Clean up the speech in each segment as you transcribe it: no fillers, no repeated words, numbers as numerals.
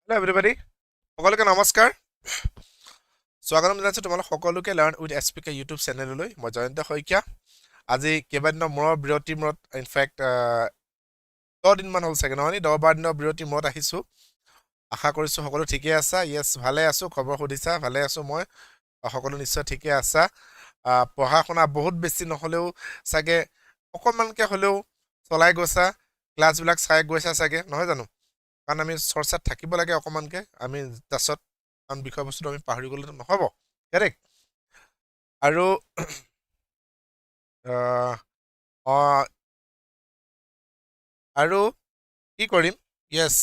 Hello everybody. সকলোকে নমস্কাৰ। স্বাগতম জনাইছো তোমালোক সকলোকে লাৰ্ণ উইথ এছপিকে ইউটিউব চেনেললৈ। মই জয়ন্ত শইকীয়া। আজি কেইবাদিনৰ মূৰৰ বিৰতিৰ মূৰত ইনফেক্ট 10 দিনমান হ'ল চাগে নহয় 10-12 দিনৰ বিৰতিৰ মূৰত আহিছো। আশা কৰিছো সকলো ঠিকে আছা। ইয়েছ ভালে আছো। খবৰ সুধিছা ভালে আছো মই। সকলো নিশ্চয় ঠিকে আছা। পঢ়া শুনা বহুত বেছি নহলেও চাগে অকণমানকে হলেও চলাই গৈছা। ক্লাছবিলাক চাই গৈছা চাগে নহয় জানো? কাৰণ আমি চৰ্চাত থাকিব লাগে অকণমানকে। আমি তাৰছত কাৰণ বিষয়বস্তুটো আমি পাহৰি গ'লে নহ'ব কাৰেক্ট। আৰু আৰু কি কৰিম য়েছ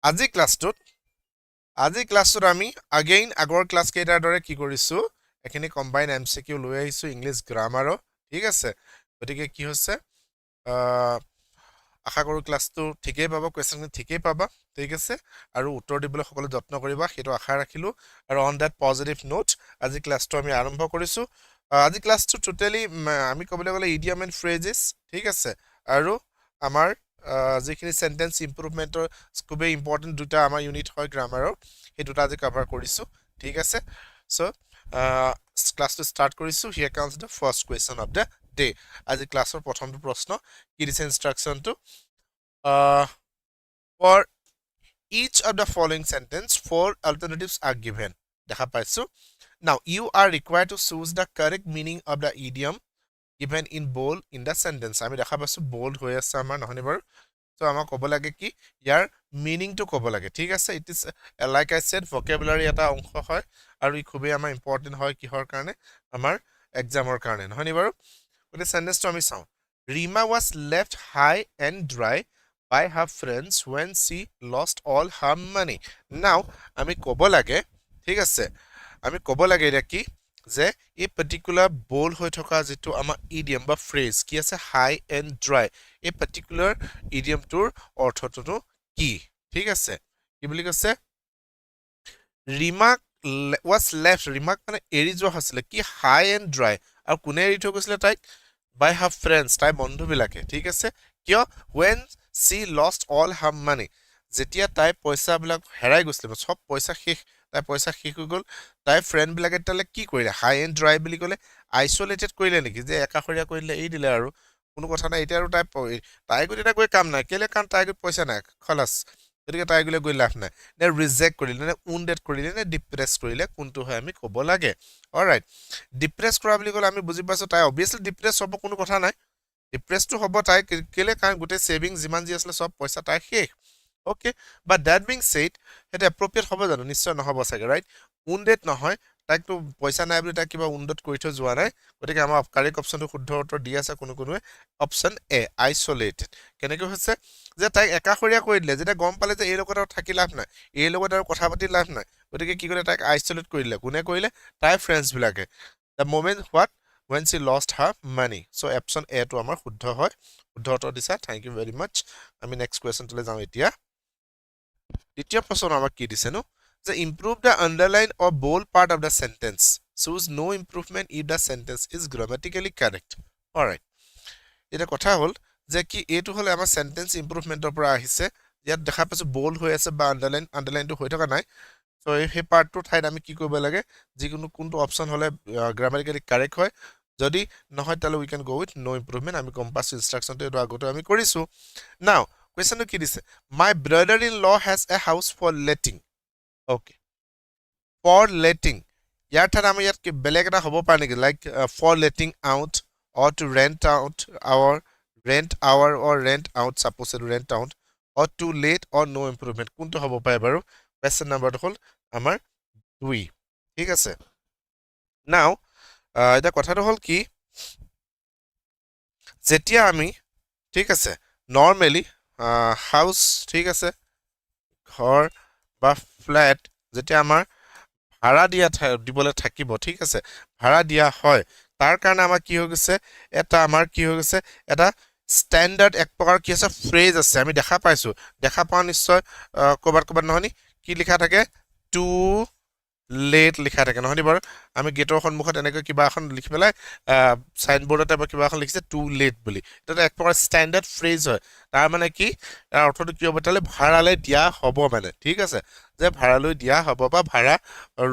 আজি ক্লাছটোত আমি আগেইন আগৰ ক্লাছ কেইটাৰ দৰে কি কৰিছোঁ এখিনি কম্বাইন MCQ লৈ আহিছোঁ ইংলিছ গ্ৰামাৰৰ। ঠিক আছে, গতিকে কি হৈছে আশা কৰোঁ ক্লাছটো ঠিকেই পাবা, কুৱেশ্যনখিনি ঠিকেই পাবা। ঠিক আছে, আৰু উত্তৰ দিবলৈ সকলো যত্ন কৰিবা সেইটো আশা ৰাখিলোঁ। আৰু অন ডেট পজিটিভ নোট আজি ক্লাছটো আমি আৰম্ভ কৰিছোঁ। আজি ক্লাছটো টোটেলি আমি ক'বলৈ গ'লে ইডিয়ম এণ্ড ফ্ৰেজেছ। ঠিক আছে, আৰু আমাৰ যিখিনি চেণ্টেন্স ইম্প্ৰুভমেণ্টৰ খুবেই ইম্পৰ্টেণ্ট দুটা আমাৰ ইউনিট হয় গ্ৰামাৰৰ, সেই দুটা আজি কভাৰ কৰিছোঁ। ঠিক আছে, চ' ক্লাছটো ষ্টাৰ্ট কৰিছোঁ। Here comes the first question of the day. আজি ক্লাছৰ প্ৰথমটো প্ৰশ্ন কি দিছে ইনষ্ট্ৰাকশ্যনটো, for each of the following sentence 4 alternatives are given. দেখা পাইছো। Now you are required to choose the correct meaning of the idiom given in bold in the sentence. আমি দেখা পাইছো bold হৈ আছে আমাৰ নহনি বাৰু। তো আমাক ক'ব লাগে কি ইয়াৰ মিনিংটো ক'ব লাগে। ঠিক আছে, it is like I said vocabulary এটা অংশ হয় আৰু ই খুবেই আমাৰ ইম্পৰ্টেণ্ট হয় কিহৰ কাৰণে আমাৰ এক্সামৰ কাৰণে নহনি বাৰু। গতিকে সেন্টেন্সটো আমি চাওঁ। Rima was left high and dry by her friends when she lost all her money. Now আমি ক'ব লাগে, ঠিক আছে, আমি ক'ব লাগে এতিয়া কি যে এই পাৰ্টিকুলাৰ বোল্ড হৈ থকা যিটো আমাৰ ইডিয়ম বা ফ্ৰেজ কি আছে হাই এণ্ড ড্ৰাই, এই পাৰ্টিকুলাৰ ইডিয়মটোৰ অৰ্থটোনো কি। ঠিক আছে, কি বুলি কৈছে ৰীমাক was left, ৰীমাক মানে এৰি যোৱা হৈছিলে কি হাই এণ্ড ড্ৰাই, আৰু কোনে এৰি থৈ গৈছিলে তাইক by her friends, তাইৰ বন্ধুবিলাকে। ঠিক আছে, কিয় when she lost all her money, যেতিয়া তাই পইচাবিলাক হেৰাই গৈছিলে চব পইচা শেষ, তাই পইচা শেষ হৈ গ'ল, তাইৰ ফ্ৰেণ্ডবিলাকে তেতিয়াহ'লে কি কৰিলে হাই এণ্ড ড্ৰাই বুলি ক'লে আইচলেটেড কৰিলে নেকি, যে একাষৰীয়া কৰি দিলে এৰি দিলে আৰু কোনো কথা নাই। এতিয়া আৰু তাই গৈ তেতিয়া গৈ কাম নাই কেলে, কাৰণ তাই গৈ পইচা নাই খলাচ, গতিকে তাই গ'লে গৈ লাভ নাই। নে ৰিজেক্ট কৰিলে নে উণ্ডেড কৰিলে নে ডিপ্ৰেছ কৰিলে, কোনটো হয় আমি ক'ব লাগে। অলৰাইট, ডিপ্ৰেছ কৰা বুলি ক'লে আমি বুজি পাইছোঁ তাই অবভিয়াছলি ডিপ্ৰেছ হ'ব, কোনো কথা নাই। ডিপ্ৰেছটো হ'ব তাই কেলে, কাৰণ গোটেই ছেভিং যিমান যি আছিলে চব পইচা তাই শেষ। অ'কে, বাট ডেট বিং ছেইড সেইটো এপ্ৰপ্ৰিয়েট হ'ব জানো, নিশ্চয় নহ'ব চাগে ৰাইট। উণ্ডেড নহয়, তাইকতো পইচা নাই বুলি তাইক কিবা উণ্ডেড কৰি থৈ যোৱা নাই। গতিকে আমাৰ কাৰেক্ট অপশ্যনটো শুদ্ধ উত্তৰ দি আছে কোনোৱে অপশ্যন এ আইচলেটেড। কেনেকৈ হৈছে যে তাইক একাষৰীয়া কৰি দিলে, যেতিয়া গম পালে যে এই লগত আৰু থাকি লাভ নাই, এই লগত আৰু কথা পাতি লাভ নাই, গতিকে কি কৰিলে তাইক আইচলেট কৰি দিলে। কোনে কৰিলে, তাইৰ ফ্ৰেণ্ডছবিলাকে। The moment what when she lost her money. So option A টো আমাৰ শুদ্ধ হয়, শুদ্ধ উত্তৰ দিছা, থেংক ইউ ভেৰি মাছ। আমি নেক্সট কুৱেশ্যনটোলৈ যাওঁ এতিয়া। দ্বিতীয় প্ৰশ্ন আমাক কি দিছে নো, যে improve the underline or bold part of the sentence, choose no improvement if the sentence is grammatically correct. Alright, এতিয়া কথা হ'ল যে কি এইটো হ'লে আমাৰ চেণ্টেন্স ইম্প্ৰুভমেণ্টৰ পৰা আহিছে। ইয়াত দেখা পাইছোঁ বোল্ড হৈ আছে বা আণ্ডাৰলাইনটো হৈ থকা নাই। চ' সেই পাৰ্টটোৰ ঠাইত আমি কি কৰিব লাগে, যিকোনো কোনটো অপশ্যন হ'লে গ্ৰামেটিকেলি কাৰেক্ট হয়, যদি নহয় তাহলে we can go with no improvement. আমি গম পাইছোঁ ইনষ্ট্ৰাকশ্যনটো এইটো আগতে আমি কৰিছোঁ। নাও কুৱেশ্যনটো কি দিছে, my brother in law has a house for letting. Okay, for letting, ইয়াৰ ঠাইত আমি ইয়াত বেলেগ এটা হ'ব পাৰে নেকি, like for letting out or to rent out our, or rent out, suppose এইটো rent out, or to let or no improvement, কোনটো হ'ব পাৰে বাৰু। কুৱেশ্যন নাম্বাৰটো হ'ল আমাৰ 2। ঠিক আছে, নাও এতিয়া কথাটো হ'ল কি, যেতিয়া আমি ঠিক আছে নৰ্মেলি হাউচ, ঠিক আছে ঘৰ বা ফ্লেট যেতিয়া আমাৰ ভাড়া দিবলৈ থাকিব, ঠিক আছে ভাড়া দিয়া হয়, তাৰ কাৰণে আমাৰ কি হৈ গৈছে, এটা আমাৰ কি হৈ গৈছে, এটা ষ্টেণ্ডাৰ্ড এক প্ৰকাৰ কি আছে ফ্ৰেজ আছে, আমি দেখা পাইছোঁ, দেখা পাওঁ নিশ্চয় ক'ৰবাত নহয় নি, কি লিখা থাকে টু লেট লিখা থাকে নহয় নি বাৰু। আমি গেটৰ সন্মুখত এনেকৈ কিবা এখন লিখি পেলাই চাইনবৰ্ডতে বা কিবা এখন লিখিছে টু লেট বুলি, এইটো এক প্ৰকাৰ ষ্টেণ্ডাৰ্ড ফ্ৰেজ হয়, তাৰ মানে কি তাৰ অৰ্থটো কি হ'ব তালে ভাড়ালৈ দিয়া হ'ব মানে ঠিক আছে যে ভাড়ালৈ দিয়া হ'ব বা ভাড়া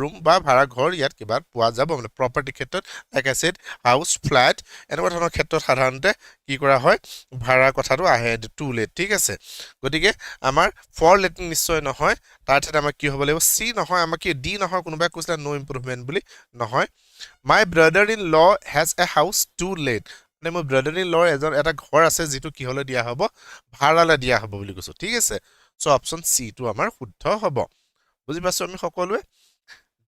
ৰুম বা ভাড়া ঘৰ ইয়াত কিবা পোৱা যাব মানে প্ৰপাৰ্টি ক্ষেত্ৰত like I shed house flat এনেকুৱা ধৰণৰ ক্ষেত্ৰত সাধাৰণতে কি কৰা হয় ভাড়া কথাটো আহে টু লেট ঠিক আছে গতিকে আমাৰ ফৰ লেট নিশ্চয় নহয় তাৰ ঠাইত আমাৰ কি হ'ব লাগিব চি নহয় আমাৰ কি ডি নহয় কোনোবাই কৈছিলে নো ইম্প্ৰুভমেণ্ট বুলি নহয় my brother in law has a house to let মানে মোৰ ব্ৰাদাৰ ইন লৰ এটা ঘৰ আছে যিটো কিহলৈ দিয়া হ'ব ভাড়ালৈ দিয়া হ'ব বুলি কৈছো ঠিক আছে চ' অপশ্যন চি টো আমাৰ শুদ্ধ হ'ব বুজি পাইছো আমি সকলোৱে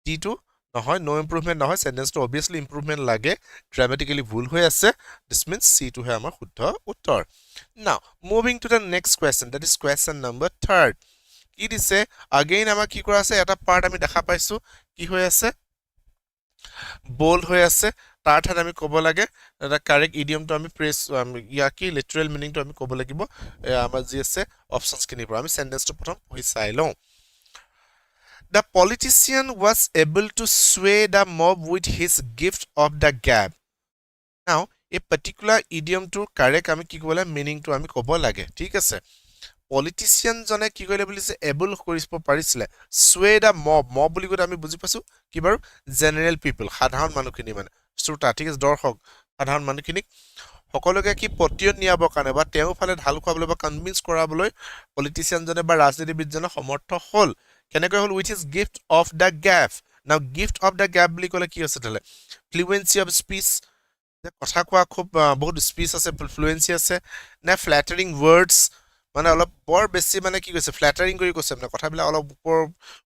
ডি টো নহয় নো ইম্প্ৰুভমেণ্ট নহয় চেণ্টেন্সটো অবভিয়াছলি ইম্প্ৰুভমেণ্ট লাগে গ্ৰামেটিকেলি ভুল হৈ আছে দিছ মিনছ চি টোহে আমাৰ শুদ্ধ উত্তৰ নাও moving to the next question that is question number 3 কি দিছে আগেইন আমাৰ কি কৰা আছে এটা পাৰ্ট আমি দেখা পাইছো কি হৈ আছে bold হৈ আছে তাৰ ঠাইত আমি ক'ব লাগে এটা কাৰেক্ট ইডিয়মটো আমি প্ৰেছ ইয়াৰ কি লিটাৰেল মিনিংটো আমি ক'ব লাগিব আমাৰ যি আছে অপশ্যনছখিনিৰ পৰা আমি চেণ্টেন্সটো প্ৰথম পঢ়ি চাই লওঁ The politician was able to sway the mob with his gift of the gab. Now, a particular idiom to correct আমি কি ক'ব লাগে মিনিংটো আমি ক'ব লাগে ঠিক আছে পলিটিচিয়ান জনে কি কৰিলে বুলিছে এবল কৰিব পাৰিছিলে sway the mob বুলি কৈ আমি বুজি পাইছো কি বাৰু জেনেৰেল পিপল সাধাৰণ মানুহখিনি মানে শ্ৰোতা ঠিক আছে দৰ্শক সাধাৰণ মানুহখিনিক সকলোকে কি পতিয়ন নিয়াবৰ কাৰণে বা তেওঁ ফালে ঢাল খুৱাবলৈ বা কনভিন্স কৰাবলৈ পলিটিচিয়ানজনে বা ৰাজনীতিবিদজনে সমৰ্থ হ'ল কেনেকৈ হ'ল with is gift of the gap নাও গিফ্ট অফ দ্য গেপ বুলি ক'লে কি আছে তাহলে ফ্লুৱেঞ্চি অফ স্পীচ কথা কোৱা খুব বহুত স্পীচ আছে ফ্লুৱেঞ্চি আছে নে ফ্লেটাৰিং ৱৰ্ডছ মানে অলপ বৰ বেছি মানে কি কৈছে ফ্লেটাৰিং কৰি কৈছে মানে কথাবিলাক অলপ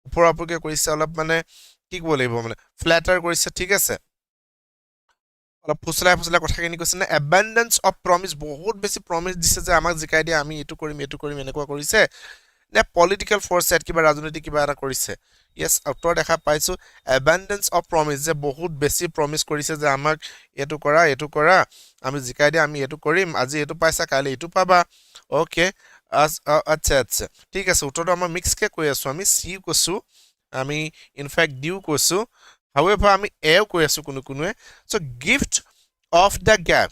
ওপৰা ওপৰকৈ কৰিছে অলপ মানে কি ক'ব লাগিব মানে ফ্লেটাৰ কৰিছে ঠিক আছে অলপ ফুচলাই কথাখিনি কৈছে নে এবেণ্ডেন্স অফ প্ৰমিছ বহুত বেছি প্ৰমিছ দিছে যে আমাক জিকাই দিয়ে আমি এইটো কৰিম এনেকুৱা কৰিছে নে পলিটিকেল ফৰ্চেট কিবা ৰাজনৈতিক কিবা এটা কৰিছে ইয়েছ উত্তৰ দেখা পাইছো এবেণ্ডেন্স অফ প্ৰমিছ যে বহুত বেছি প্ৰমিছ কৰিছে যে আমাক এইটো কৰা আমি জিকাই দিয়ে আমি এইটো কৰিম আজি এইটো পাইছা কাইলৈ এইটো পাবা অ'কে আচ্ছা ঠিক আছে উত্তৰটো আমাৰ মিক্সকে কৈ আছো আমি চি কৈছো আমি ইনফেক্ট ডিও কৈছো however আমি এও কৈ আছো কোনোৱে so gift of the gap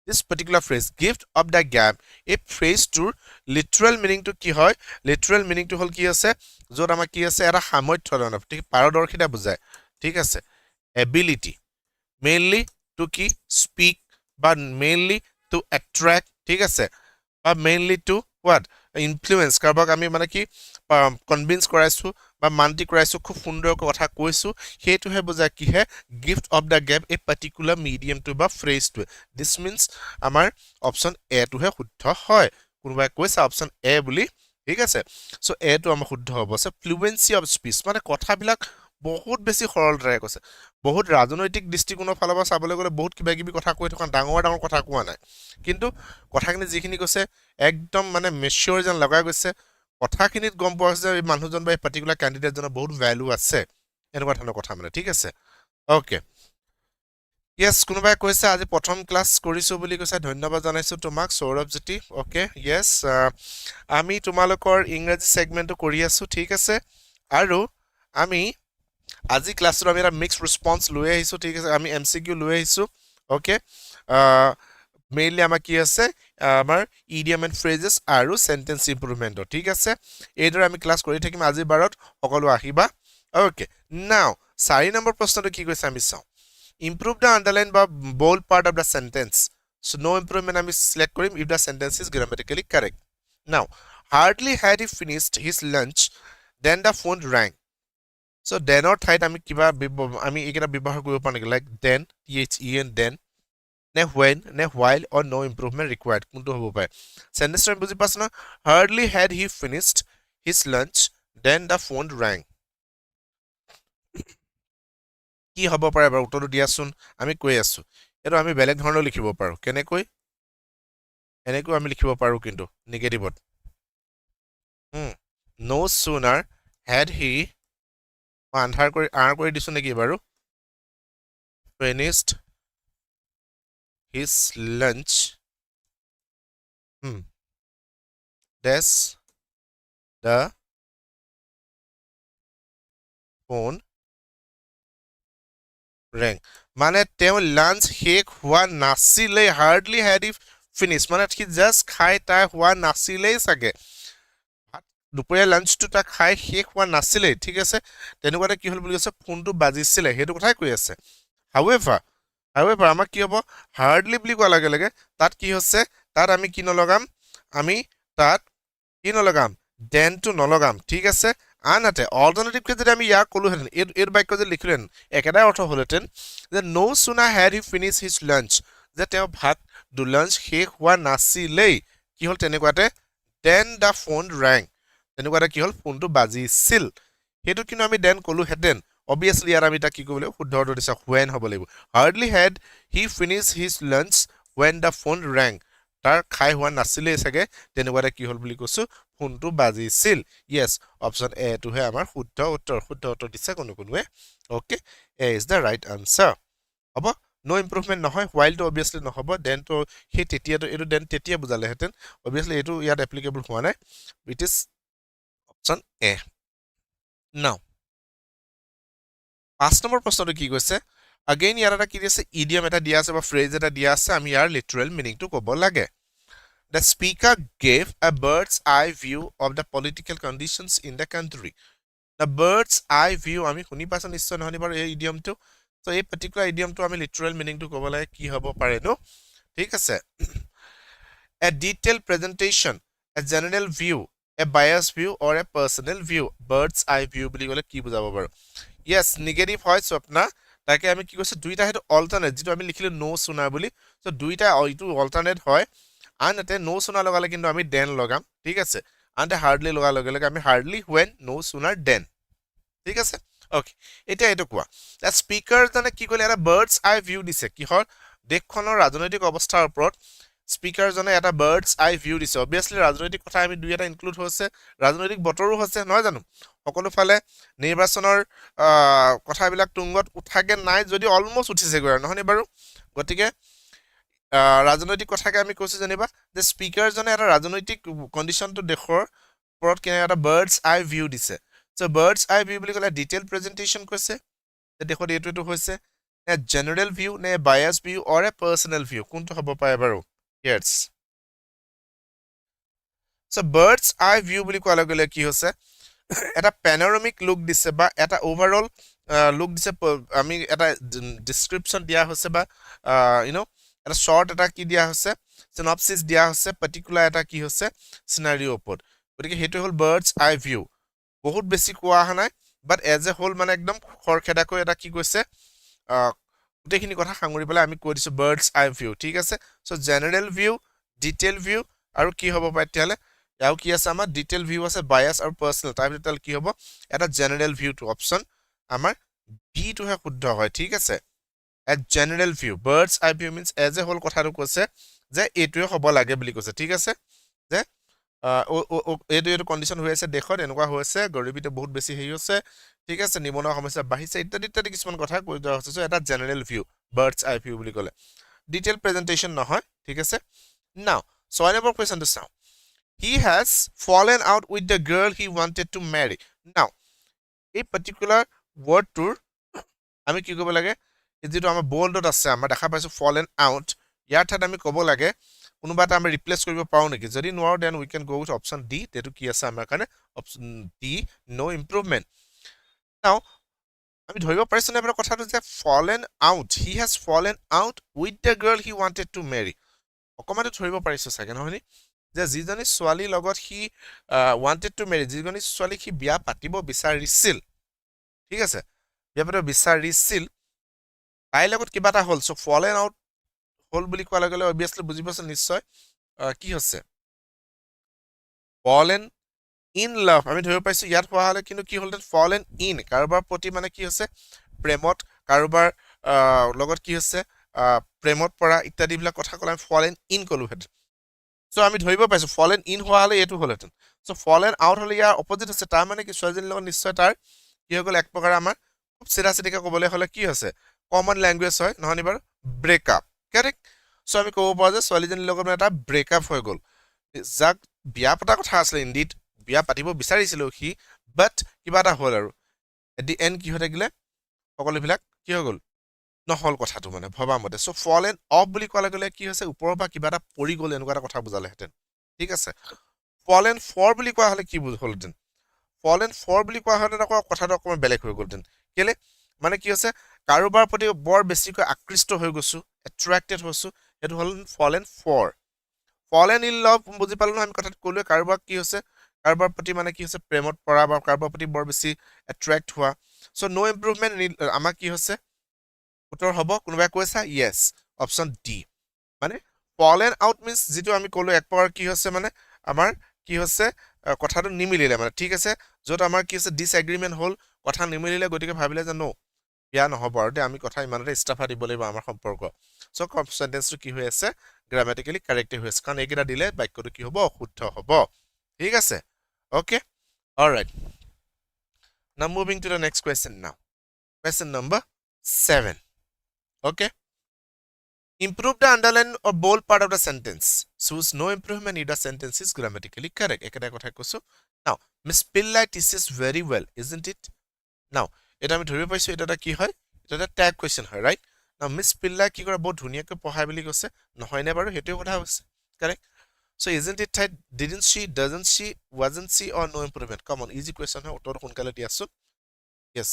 this particular phrase gift of the gap এই ফ্ৰেজটোৰ লিটাৰেল মিনিংটো কি হয় লিটাৰেল মিনিংটো হ'ল কি আছে য'ত আমাৰ কি আছে এটা সামৰ্থ্য ধৰণৰ ঠিক পাৰদৰ্শিতা বুজায় ঠিক আছে এবিলিটি মেইনলি টু কি স্পীক বা মেইনলি টু এট্ৰেক্ট ঠিক আছে বা মেইনলি টু হোৱাট ইনফ্লুৱেঞ্চ কাৰোবাক আমি মানে কি কনভিন্স কৰাইছো বা মান্তি কৰাইছো খুব সুন্দৰকৈ কথা কৈছো সেইটোহে বুজায় কিহে গিফ্ট অফ দ্য গেপ এই পাৰ্টিকুলাৰ মিডিয়ামটো বা ফ্ৰেজটোৱে দিছ মিনছ আমাৰ অপশ্যন এটোহে শুদ্ধ হয় কোনোবাই কৈছে অপশ্যন এ বুলি ঠিক আছে চ' এটো আমাৰ শুদ্ধ হ'ব চ' ফ্লুৱেঞ্চি অফ স্পীচ মানে কথাবিলাক বহুত বেছি সৰলতাৰে কৈছে বহুত ৰাজনৈতিক দৃষ্টিকোণৰ ফালৰ পৰা চাবলৈ গ'লে বহুত কিবা কিবি কথা কৈ থকা ডাঙৰ কথা কোৱা নাই কিন্তু কথাখিনি যিখিনি কৈছে একদম মানে মেচিয়ৰ যেন লগাই গৈছে কথাখিনিত গম পোৱা হৈছে যে এই মানুহজন বা এই পাৰ্টিকুলাৰ কেণ্ডিডেটজনৰ বহুত ভেলু আছে এনেকুৱা ধৰণৰ কথা মানে ঠিক আছে অ'কে য়েছ কোনোবাই কৈছে আজি প্ৰথম ক্লাছ কৰিছো বুলি কৈছে ধন্যবাদ জনাইছো তোমাক সৌৰভজ্যোতি অ'কে য়েছ আমি তোমালোকৰ ইংৰাজী ছেগমেণ্টটো কৰি আছো ঠিক আছে আৰু আমি আজি ক্লাছটোত আমি এটা মিক্স ৰেছপন্স লৈ আহিছো ঠিক আছে আমি MCQ লৈ আহিছো অ'কে মেইনলি আমাৰ কি আছে আমাৰ ইডিয়ম এণ্ড ফ্ৰেজেছ আৰু চেণ্টেন্স ইম্প্ৰুভমেণ্টৰ ঠিক আছে এইদৰে আমি ক্লাছ কৰি থাকিম আজিৰ বাৰত সকলো আহিবা অ'কে নাও 4 নম্বৰ প্ৰশ্নটো কি কৈছে আমি চাওঁ ইম্প্ৰুভ দ্য আণ্ডাৰলাইন বা bold part of the sentence so no improvement আমি select কৰিম if the sentence is grammatically correct now hardly had he finished his lunch then the phone rang so thenৰ ঠাইত আমি কিবা আমি এইকেইটা ব্যৱহাৰ কৰিব পাৰোঁ নেকি লাইক then then নে when নে while or no improvement required কোনটো হ'ব পাৰে চেণ্টেন্সটো আমি বুজি পাইছো না hardly had he finished his lunch then the phone rang কি হ'ব পাৰে বাৰু উত্তৰটো দিয়াচোন আমি কৈ আছো এইটো আমি বেলেগ ধৰণে লিখিব পাৰো কেনেকৈ এনেকৈ আমি লিখিব পাৰো কিন্তু নিগেটিভত no sooner had he আন্ধাৰ কৰি দিছো নেকি বাৰু finished his lunch dash the phone rang মানে তেওঁ লাঞ্চ শেষ হোৱা নাছিলে হাৰ্ডলি had he ফিনিছ মানে সি জাষ্ট খাই তাই হোৱা নাছিলেই চাগে দুপৰীয়া লাঞ্চটো তাক খাই শেষ হোৱা নাছিলেই ঠিক আছে তেনেকুৱাতে কি হ'ল বুলি কৈছে ফোনটো বাজিছিলে সেইটো কথাই কৈ আছে হাউএভাৰ আমাক কি হ'ব হাৰ্ডলি বুলি কোৱাৰ লগে লগে তাত কি হৈছে তাত আমি কি নলগাম আমি তাত কি নলগাম দেনটো নলগাম ঠিক আছে আনহাতে অল্টাৰনেটিভকে যদি আমি ইয়াক ক'লোহেঁতেন এইটো বাক্য যদি লিখিলোহেঁতেন একেটাই অৰ্থ হ'লহেঁতেন যে no sooner had he finished his lunch যে তেওঁ ভাত লাঞ্চ শেষ হোৱা নাছিলেই কি হ'ল তেনেকুৱাতে then the phone rang তেনেকুৱাতে কি হ'ল ফোনটো বাজিছিল সেইটো কিন্তু আমি দেন ক'লোহেঁতেন obviously ইয়াত আমি তাক কি কৰিব লাগিব শুদ্ধ অৰ্থ দিছে when হ'ব লাগিব hardly had he finished his lunch when the phone rang তাৰ খাই হোৱা নাছিলেই চাগে তেনেকুৱাতে কি হ'ল বুলি কৈছো ফোনটো বাজিছিল yes অপচন এ টোহে আমাৰ শুদ্ধ উত্তৰ দিছে কোনোৱে okay a is the right answer হ'ব no improvement নহয় while to obviously নহব then to হে তেতিয়াটো এটো then তেতিয়া বুজালেহেঁতেন obviously এটো ইয়াত applicable হোৱা নাই it is option a now 5 number প্ৰশ্নটো কি কৈছে again ইয়াৰ এটা কি দিছে idiom এটা দিয়া আছে বা phrase এটা দিয়া আছে আমি ইয়াৰ literal meaning টো ক'ব লাগে the speaker gave a bird's eye view of the political conditions in the country the bird's eye view আমি শুনি পাইছো নিশ্চয় নহনি বাৰু এই idiom টো so এই particular idiom টো আমি literal meaning টো ক'ব লাগে কি হ'ব পাৰে নো ঠিক আছে a detailed presentation a general view a biased view or a personal view bird's eye view বুলি ক'লে কি বুজাব বাৰু yes negative হয় স্বপ্না তাকে আমি কি কৈছে দুইটা হেতু alternate যেটো আমি লিখিলো no sooner বুলি so দুইটা ইটো alternate হয় আনহাতে no sooner লগালে কিন্তু আমি then লগাম ঠিক আছে আনহাতে hardly লগালে লগে আমি hardly when no sooner then ঠিক আছে ওকে এটা এটো কোৱা দ্য স্পিকাৰ জনে কি কলে এটা বাৰ্ডছ আই ভিউ দিছে কি হল দেশখনৰ ৰাজনৈতিক অৱস্থাৰ ওপৰত স্পিকাৰ জনে এটা বাৰ্ডছ আই ভিউ দিছে obviously ৰাজনৈতিক কথা আমি দুই এটা ইনক্লুড হৈছে ৰাজনৈতিক বতৰো হৈছে নহয় জানো সকলো ফালে নিৰ্বাচনৰ কথাবিলাক তুংগত উঠাকে নাই যদি অলমোস্ট উঠিছে গৈ নহনি বাৰু গতিকে ৰাজনৈতিক কথাকে আমি কৈছো জানিবা যে স্পিকাৰ জনে এটা ৰাজনৈতিক কন্ডিশনটো দেশৰ ওপৰত কেনে এটা বাৰ্ডছ আই ভিউ দিছে so bird's eye view বুলি ক'লে detailed presentation কৈছে যে দেখত এইটো হৈছে a general view নে biased view or a personal view কোনটো হ'ব পাৰে বাৰু yes so bird's eye view বুলি কোৱা লগে কি হৈছে এটা panoramic look দিছে বা এটা overall look দিছে আমি এটা description দিয়া হৈছে বা এটা short এটা কি দিয়া হৈছে synopsis দিয়া হৈছে particular এটা কি হৈছে scenario ওপৰত গতিকে হেতু হ'ল bird's eye view বহুত বেছি কোৱা নাই বাট এজ এ হোল মানে একদম খৰখেদাকৈ এটা কি কৈছে গোটেইখিনি কথা সাঙুৰি পেলাই আমি কৈ দিছো বাৰ্ডছ আই ভিউ ঠিক আছে so general view detail view আৰু কি হ'ব পাৰে তেতিয়ালে ইয়াও কি আছে আমাৰ ডিটেইল ভিউ আছে বায়াস আৰু পাৰ্সোনাল টাইপ তেতিয়ালে কি হ'ব এটা জেনাৰেল ভিউ টু অপচন আমাৰ বি টু হে শুদ্ধ হয় ঠিক আছে a general view birds eye view means as a whole কথাটো কৈছে যে এইটোৱে হ'ব লাগে বুলি কৈছে ঠিক আছে যে এইটো কন্ডিশন হৈ আছে দেখত এনেকুৱা হৈছে গৰিবিতে বহুত বেছি হেই হৈছে ঠিক আছে নিবনুৱা সমস্যা বাঢ়িছে ইত্যাদি কিছুমান কথা কৈ দিয়া হৈছে এটা general view birds eye view বুলি ক'লে ডিটেইল প্ৰেজেন্টেশন নহয় ঠিক আছে নাও 6 নম্বৰ কোৱেশ্চনটো চাও he has fallen out with the girl he wanted to marry now এই পাৰ্টিকুলাৰ ওয়াৰ্ডটোৰ আমি কি কৰিব লাগে যেটো আমাৰ বোল্ডত আছে আমাৰ দেখা পাইছো fallen out ইয়াৰ ঠাইত আমি ক'ব লাগে কোনোবা এটা আমি ৰিপ্লেস কৰিব পাও নেকি যদি নোৱাৰো then we can go with option d তেটো কি আছে আমাৰ কাৰণে অপচন ডি নো ইমপ্ৰুভমেন্ট নাও আমি ধৰিব পাৰিছো না কথাটো যে fallen out he has fallen out with the girl he wanted to marry অকমানে ধৰিব পাৰিছো চাগে নহনি যে যিজনী ছোৱালী লগত হি wanted to marry যিজনী ছোৱালী হি বিয়া পাতিব বিচাৰিছিল ঠিক আছে বিয়া পাতিব বিচাৰিছিল তাই লগত কিবা এটা হ'ল সো fallen out হল বুলি কোৱা লগে obviously বুজিবছ নিশ্চয় কি হৈছে fallen in love আমি ধৰিব পাইছো ইয়াত হোৱা হলে কিন্তু কি হলতে fallen in কাৰোবাৰ প্ৰতি মানে কি হৈছে প্ৰেমত কাৰোবাৰ লগত কি হৈছে প্ৰেমত পৰা ইত্যাদি বিলাক কথা কলা fallen in কলো হেত সো আমি ধৰিব পাইছো fallen in হোৱা হলে এটো হলহেতেন সো fallen out হলে ইয়াৰ অপজিট হৈছে তাৰ মানে কি ছোৱালীজনীৰ লগত নিশ্চয় তাৰ কি হৈ গল এক প্ৰকাৰ আমাৰ খুব সিধাসিধিকে ক'বলৈ হলে কি হৈছে কমন ল্যাঙ্গুৱেজ হয় নহনি বাৰু ব্ৰেকআপ কাৰেক্ট সো আমি ক'ব পাৰো যে ছোৱালীজনীৰ লগত এটা ব্ৰেকআপ হৈ গল যাক বিয়া পতা কথা আছিল ইনডিড বিয়া পাতিব বিচাৰিছিল হি বাট কিবা এটা হ'ল আৰু এট দি এন্ড কি হৈ থাকিলে সকলো বিলাক কি হৈ গল নহল কথাটো মানে ভবা মতে সো ফলেন অফ বুলি কোৱা গলে কি হৈছে ওপৰৰ পৰা কিবা এটা পৰি গল এনেকুৱা এটা কথা বুজালেহেঁতেন ঠিক আছে ফলেন ফৰ বুলি কোৱা হলে কি বুজহলহেঁতেন ফলেন ফৰ বুলি কোৱা হলে আকৌ কথাটো অকমান বেলেগ হৈ গলহেঁতেন কেলে মানে কি হৈছে কাৰোবাৰ প্ৰতি বৰ বেছিকৈ আকৃষ্ট হৈ গৈছো এট্ৰেক্টেড হৈছো সেইটো হল fallen for fallen in love বুজি পালো ন আমি কথাটো ক'লোৱে কাৰোবাৰ কি হৈছে কাৰোবাৰ প্ৰতি মানে কি হৈছে প্ৰেমত পৰা বা কাৰোবাৰ প্ৰতি বৰ বেছি এট্ৰেক্ট হোৱা সো নো ইম্প্ৰুভমেন্ট আমাৰ কি হৈছে উত্তৰ হ'ব কোনোবাই কৈছা ইয়েছ অপচন ডি মানে ফলেন আউট মিন্স যিটো আমি ক'লো এক প্ৰকাৰ কি হৈছে মানে আমাৰ কি হৈছে কথাটো নিমিলিলে মানে ঠিক আছে য'ত আমাৰ কি হৈছে ডিসএগ্ৰিমেন্ট হ'ল কথা নিমিলিলে গতিকে ভাবিলে যে নো বিয়া নহব আৰু দে আমি কথা ইমানতে ইস্তাফা দিব লাগিব আমাৰ সম্পৰ্ক সো সেন্টেন্সটো কি হৈ আছে গ্ৰামাটিক্যালি কাৰেক্ট হৈ আছে কাৰণ এইকেইটা দিলে বাক্যটো কি হ'ব শুদ্ধ হ'ব ঠিক আছে okay all right now moving to the next question now question number 7 okay improve the underline or bold part of the sentence choose no improvement if the sentence is grammatically correct ekata kotha koisu now Miss Pillai teaches very well isn't it now এটা আমি ধৰিব পাইছো এটা কি হয় এটা tag question হয় right now Miss Pillai কি কৰে বহুত ধুনিয়াকৈ পঢ়াই বুলি কৈছে নহয় নে বাৰু হেতু কথা হৈছে correct so isn't it that didn't she doesn't she wasn't she or no improvement come on easy question হয় উত্তৰ সোনকালে দিয়াছো yes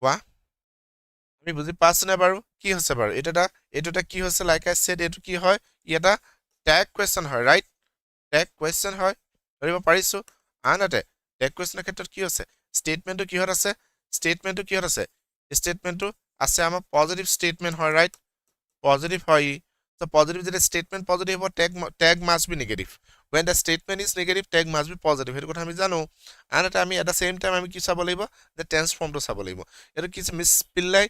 কোৱা আমি বুজি পাছ না বাৰু কি হৈছে বাৰু এটা কি হৈছে লাইক আই সেড এটো কি হয় এটা ট্যাগ কোৱেশ্চন হয় ৰাইট ট্যাগ কোৱেশ্চন হয় ধৰিব পাৰিছো আনহাতে ট্যাগ কোৱেশ্চনৰ ক্ষেত্ৰত কি হৈছে স্টেটমেন্টটো কিহত আছে স্টেটমেন্টটো আছে আমাৰ পজিটিভ স্টেটমেন্ট হয় ৰাইট পজিটিভ হয় so positive যদি statement positive হ'ব tag must be negative when the statement is negative tag must be positive হেতু কথা আমি জানো আনহাতে আমি at the same time আমি কি চাব লাগিব the tense form টো চাব লাগিব এটো কি Miss Pillai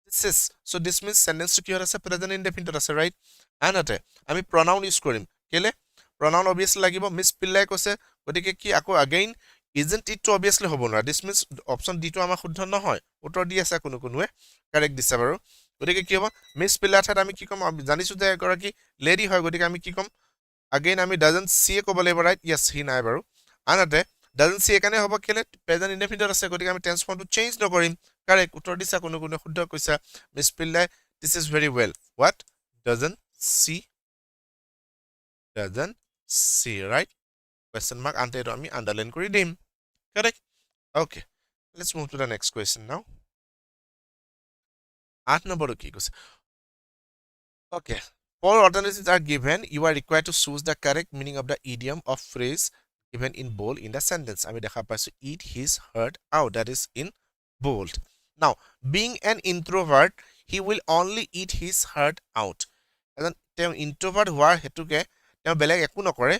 this is so this means sentence to কিহত আছে present indefinite আছে right আনহাতে আমি pronoun ইউজ কৰিম কেলে pronoun obviously লাগিব মিস পিল্লাই কৈছে গতিকে কি আকৌ again isn't it to obviously হ'ব না this means option d টো আমাৰ শুদ্ধ নহয় উত্তৰ দি আছে কোনোৱে কাৰেক্ট দিছে বাৰু গতিকে কি হ'ব মিস পিল্লাই ঠাত আমি কি কম জানিছো যে এগৰাকী লেডি হয় গতিকে আমি কি কম again আমি doesn't see ক'ব লাগিব right yes হি নাই বাৰু আনহাতে doesn't see একানে হ'ব কেলে present indefinite আছে গতিকে আমি tense form টো চেঞ্জ নকৰিম কাৰেক্ট উত্তৰ দিছা কোনোৱে শুদ্ধ কৈছা Miss Pillai this is very well what doesn't see right question mark ante to ami underline kori dim correct okay let's move to the next question now 8 number ki kose okay four alternatives are given you are required to choose the correct meaning of the idiom or phrase given in bold in the sentence ami dekha paisu eat his heart out that is in bold now being an introvert he will only eat his heart out and then introvert hoar hetuke তেওঁ বেলেগ একো নকৰে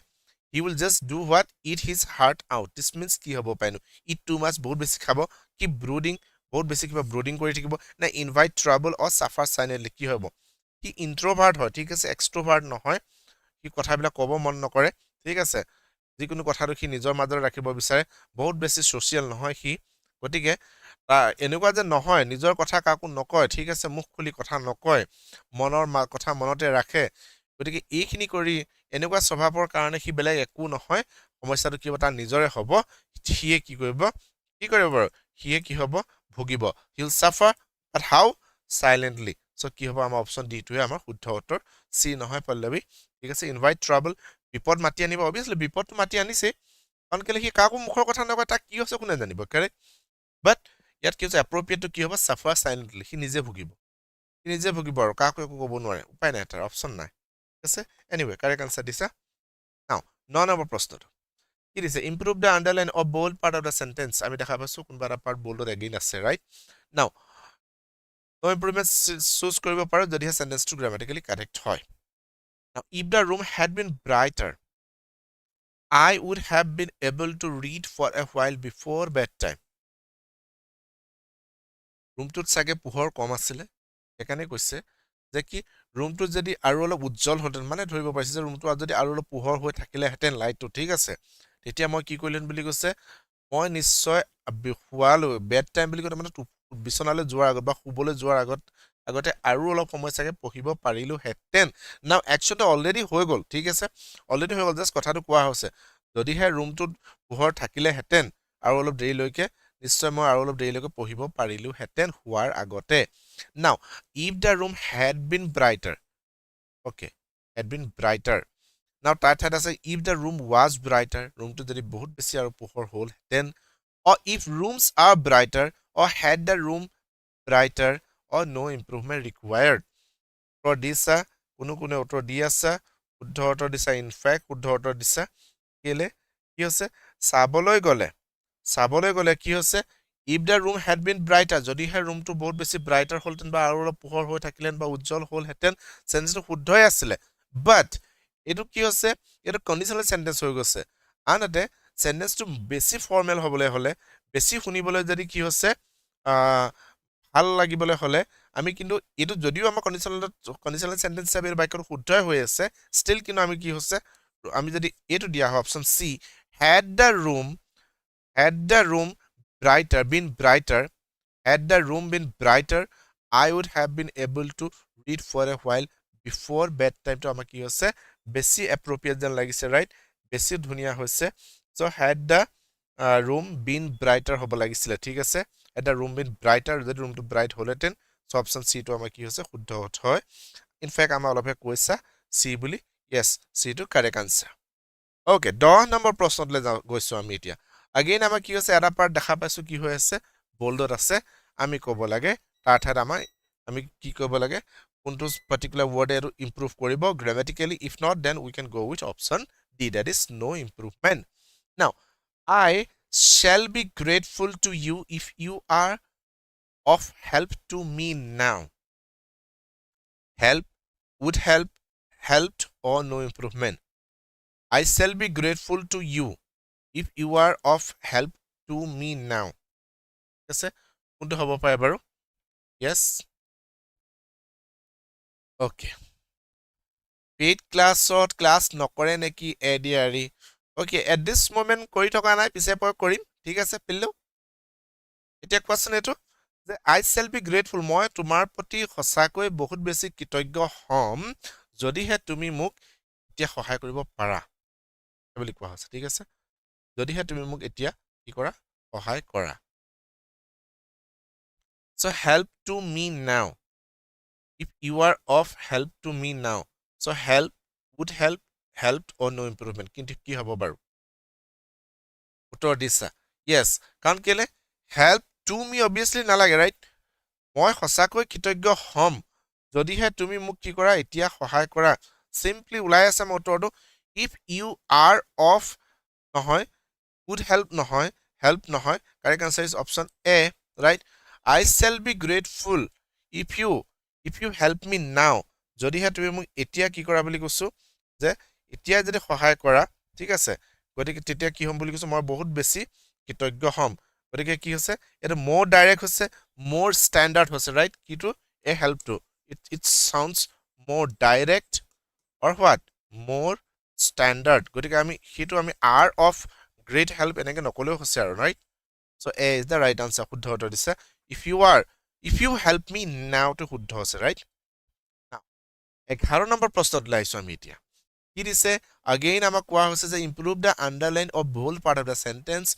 he will just do what eat his heart out this means কি হ'ব পাইনো eat too much বহুত বেছি খাব কি brooding বহুত বেছি কিবা brooding কৰি থাকিব না invite trouble or suffer silently কি হ'ব কি introvert হয় ঠিক আছে extrovert নহয় কি কথাবিলাক ক'ব মন নকৰে ঠিক আছে যিকোনো কথাটো কি নিজৰ মাজত ৰাখিব বিচাৰে বহুত বেছি social নহয় কি গতিকে এনেকুৱা যে নহয় নিজৰ কথা কাকো নকয় ঠিক আছে মুখ খুলি কথা নকয় মনৰ কথা মনতে ৰাখে গতিকে এইখিনি কৰি এনেকুৱা স্বভাৱৰ কাৰণে হি বেলেগ একো নহয় সমস্যাটো কি তাৰ নিজৰে হ'ব হিয়ে কি কৰিব বাৰু হিয়ে কি হ'ব ভুগিব he'll suffer but how silently so কি হ'ব আমাৰ অপচন ডি টোৱে আমাৰ শুদ্ধ উত্তৰ সি নহয় পল্লৱী ঠিক আছে invite trouble বিপদ মাতি আনিব obviously বিপদটো মাতি আনিছে কাৰণ কেলে হি কাকো মুখৰ কথা নকয় তাক কি হৈছে কোনে জানিব কাৰেক্ট বাট ইয়াত কি হৈছে appropriate টো কি হ'ব suffer silently হি নিজে ভুগিব আৰু কাকো একো ক'ব নোৱাৰে উপায় নাই তাৰ অপচন নাই আছে anyway correct answer disa now 9 number প্ৰশ্নটো কি দিছে improve the underline or bold part of the sentence আমি দেখা পাইছো কোনবা এটা part bold again আছে right now no improvement choose কৰিব পাৰো যদি sentence টো grammatically correct হয় now if the room had been brighter I would have been able to read for a while before bedtime ৰুমটোত চাগে পোহৰ কম আছিল একানে কৈছে যে কি ৰুমটো যদি আৰু অলপ উজ্জ্বল হতেন মানে ধৰিব পাৰিছে যে ৰুমটো যদি আৰু অলপ পোহৰ হৈ থাকিলে হেতেন লাইটটো ঠিক আছে তেতিয়া মই কি কৰিলেন বুলি কৈছে মই নিশ্চয় শুৱালৈ বেড টাইম বুলি কতে মানে বিছনালৈ যোৱাৰ আগত বা শুবলৈ যোৱাৰ আগতে আৰু অলপ সময় চাগে পঢ়িব পাৰিলো হেতেন নাও একচুৱেলি অলৰেডি হৈ গল ঠিক আছে অলৰেডি হৈ গল জাস্ট কথাটো কোৱা হৈছে যদি হে ৰুমটোত পোহৰ থাকিলে হেতেন আৰু অলপ দেৰি লৈকে নিশ্চয় মই আৰু অলপ দেৰিলৈকে পঢ়িব পাৰিলো হেতেন হোৱাৰ আগতে now if the room had been brighter okay had been brighter now তাৰ ঠাইত আছে if the room was brighter ৰুমটো যদি বহুত বেছি আৰু পোহৰ হ'ল then or if rooms are brighter or had the room brighter or no improvement required উত্তৰ দিছা কোনে উত্তৰ দি আছা শুদ্ধ উত্তৰ দিছা ইনফেক্ট শুদ্ধ উত্তৰ দিছা কেলে কি হৈছে চাবলৈ গলে কি হৈছে if the room had been brighter যদি হে ৰুমটো বহুত বেছি ব্ৰাইটাৰ হ'লতেন বা আৰু অলপ পোহৰ হৈ থাকিলেন বা উজ্জ্বল হ'লহেতেন সেন্টেন্সটো শুদ্ধই আছিলে বাট এইটো কি হৈছে এইটো কন্ডিশনাল সেন্টেন্স হৈ গৈছে আনহাতে সেন্টেন্সটো বেছি ফৰ্মেল হ'বলৈ হলে বেছি শুনিবলৈ যদি কি হৈছে ভাল লাগিবলৈ হলে আমি কিন্তু এইটো যদিও আমাৰ কন্ডিশনাল সেন্টেন্স হিচাপে বাক্যটো শুদ্ধই হৈ আছে ষ্টিল কিন্তু আমি কি হৈছে আমি যদি এইটো দিয়া হয় option C had the room brighter been brighter had the room been brighter I would have been able to read for a while before bedtime to আমাৰ কি হৈছে বেছি appropriate যেন লাগিছে right বেছি ধুনিয়া হৈছে so had the room been brighter হ'ব লাগিছিল ঠিক আছে had the room been brighter যদি ৰুমটো ব্ৰাইট হ'লেতেন so option C টো আমাৰ কি হৈছে শুদ্ধ হয় in fact আমাৰ অলপহে কৈছা C বুলি yes C টো correct answer okay 10 নম্বৰ প্ৰশ্নলৈ গৈছো আমি এতিয়া again আমাৰ কি হৈছে এটা পাৰ্ট দেখা পাইছো কি হৈ আছে boldত আছে আমি ক'ব লাগে তাৰ ঠাইত আমি কি ক'ব লাগে কোনটো particular word এটো improve কৰিব grammatically if not then we can go with option D that is no improvement now I shall be grateful to you if you are of help to me now help would help helped or no improvement I shall be grateful to you if you are of help to me now আছে কোনটো হ'ব পাৰে বাৰু yes okay paid classত class নকৰে নেকি ADRE okay at this moment কৰি থকা নাই পিছে পৰ কৰিম ঠিক আছে পিল্লো এতিয়া কোৱাচোন এইটো যে I shall be grateful মই তোমাৰ প্ৰতি সঁচাকৈ বহুত বেছি কৃতজ্ঞ হ'ম যদিহে তুমি মোক এতিয়া সহায় কৰিব পাৰা বুলি কোৱা হৈছে ঠিক আছে যদিহে তুমি মোক এতিয়া কি কৰা সহায় কৰা so help to me now if you are of help to me now so help would help helped or no improvement কিন্তু কি হ'ব বাৰু উত্তৰ দিছা yes কাৰণ কেলে help to me obviously নালাগে right মই সঁচাকৈ কৃতজ্ঞ হ'ম যদিহে তুমি মোক কি কৰা এতিয়া সহায় কৰা simply ওলাই আছে মোৰ উত্তৰটো if you are of নহয় would help নহয় help নহয় correct answer is option A right I shall be grateful if you help me now যদিহে তুমি মোক এতিয়া কি কৰা বুলি কৈছো যে এতিয়া যদি সহায় কৰা ঠিক আছে গতিকে তেতিয়া কি হ'ম বুলি কৈছো মই বহুত বেছি কৃতজ্ঞ হ'ম গতিকে কি হৈছে এটা more direct হৈছে more standard হৈছে right কিটো a help to it sounds more direct or what more standard গতিকে আমি হিটো আমি are of great help এনেকে নকলেও হৈছে আৰু right so A is the right answer শুদ্ধ উত্তৰ দিছে if you help me now to শুদ্ধ হৈছে right now 11 নম্বৰ প্ৰশ্নত লাইছো আমি এতিয়া কি দিছে again আমাক কোৱা হৈছে যে improve the underline or bold part of the sentence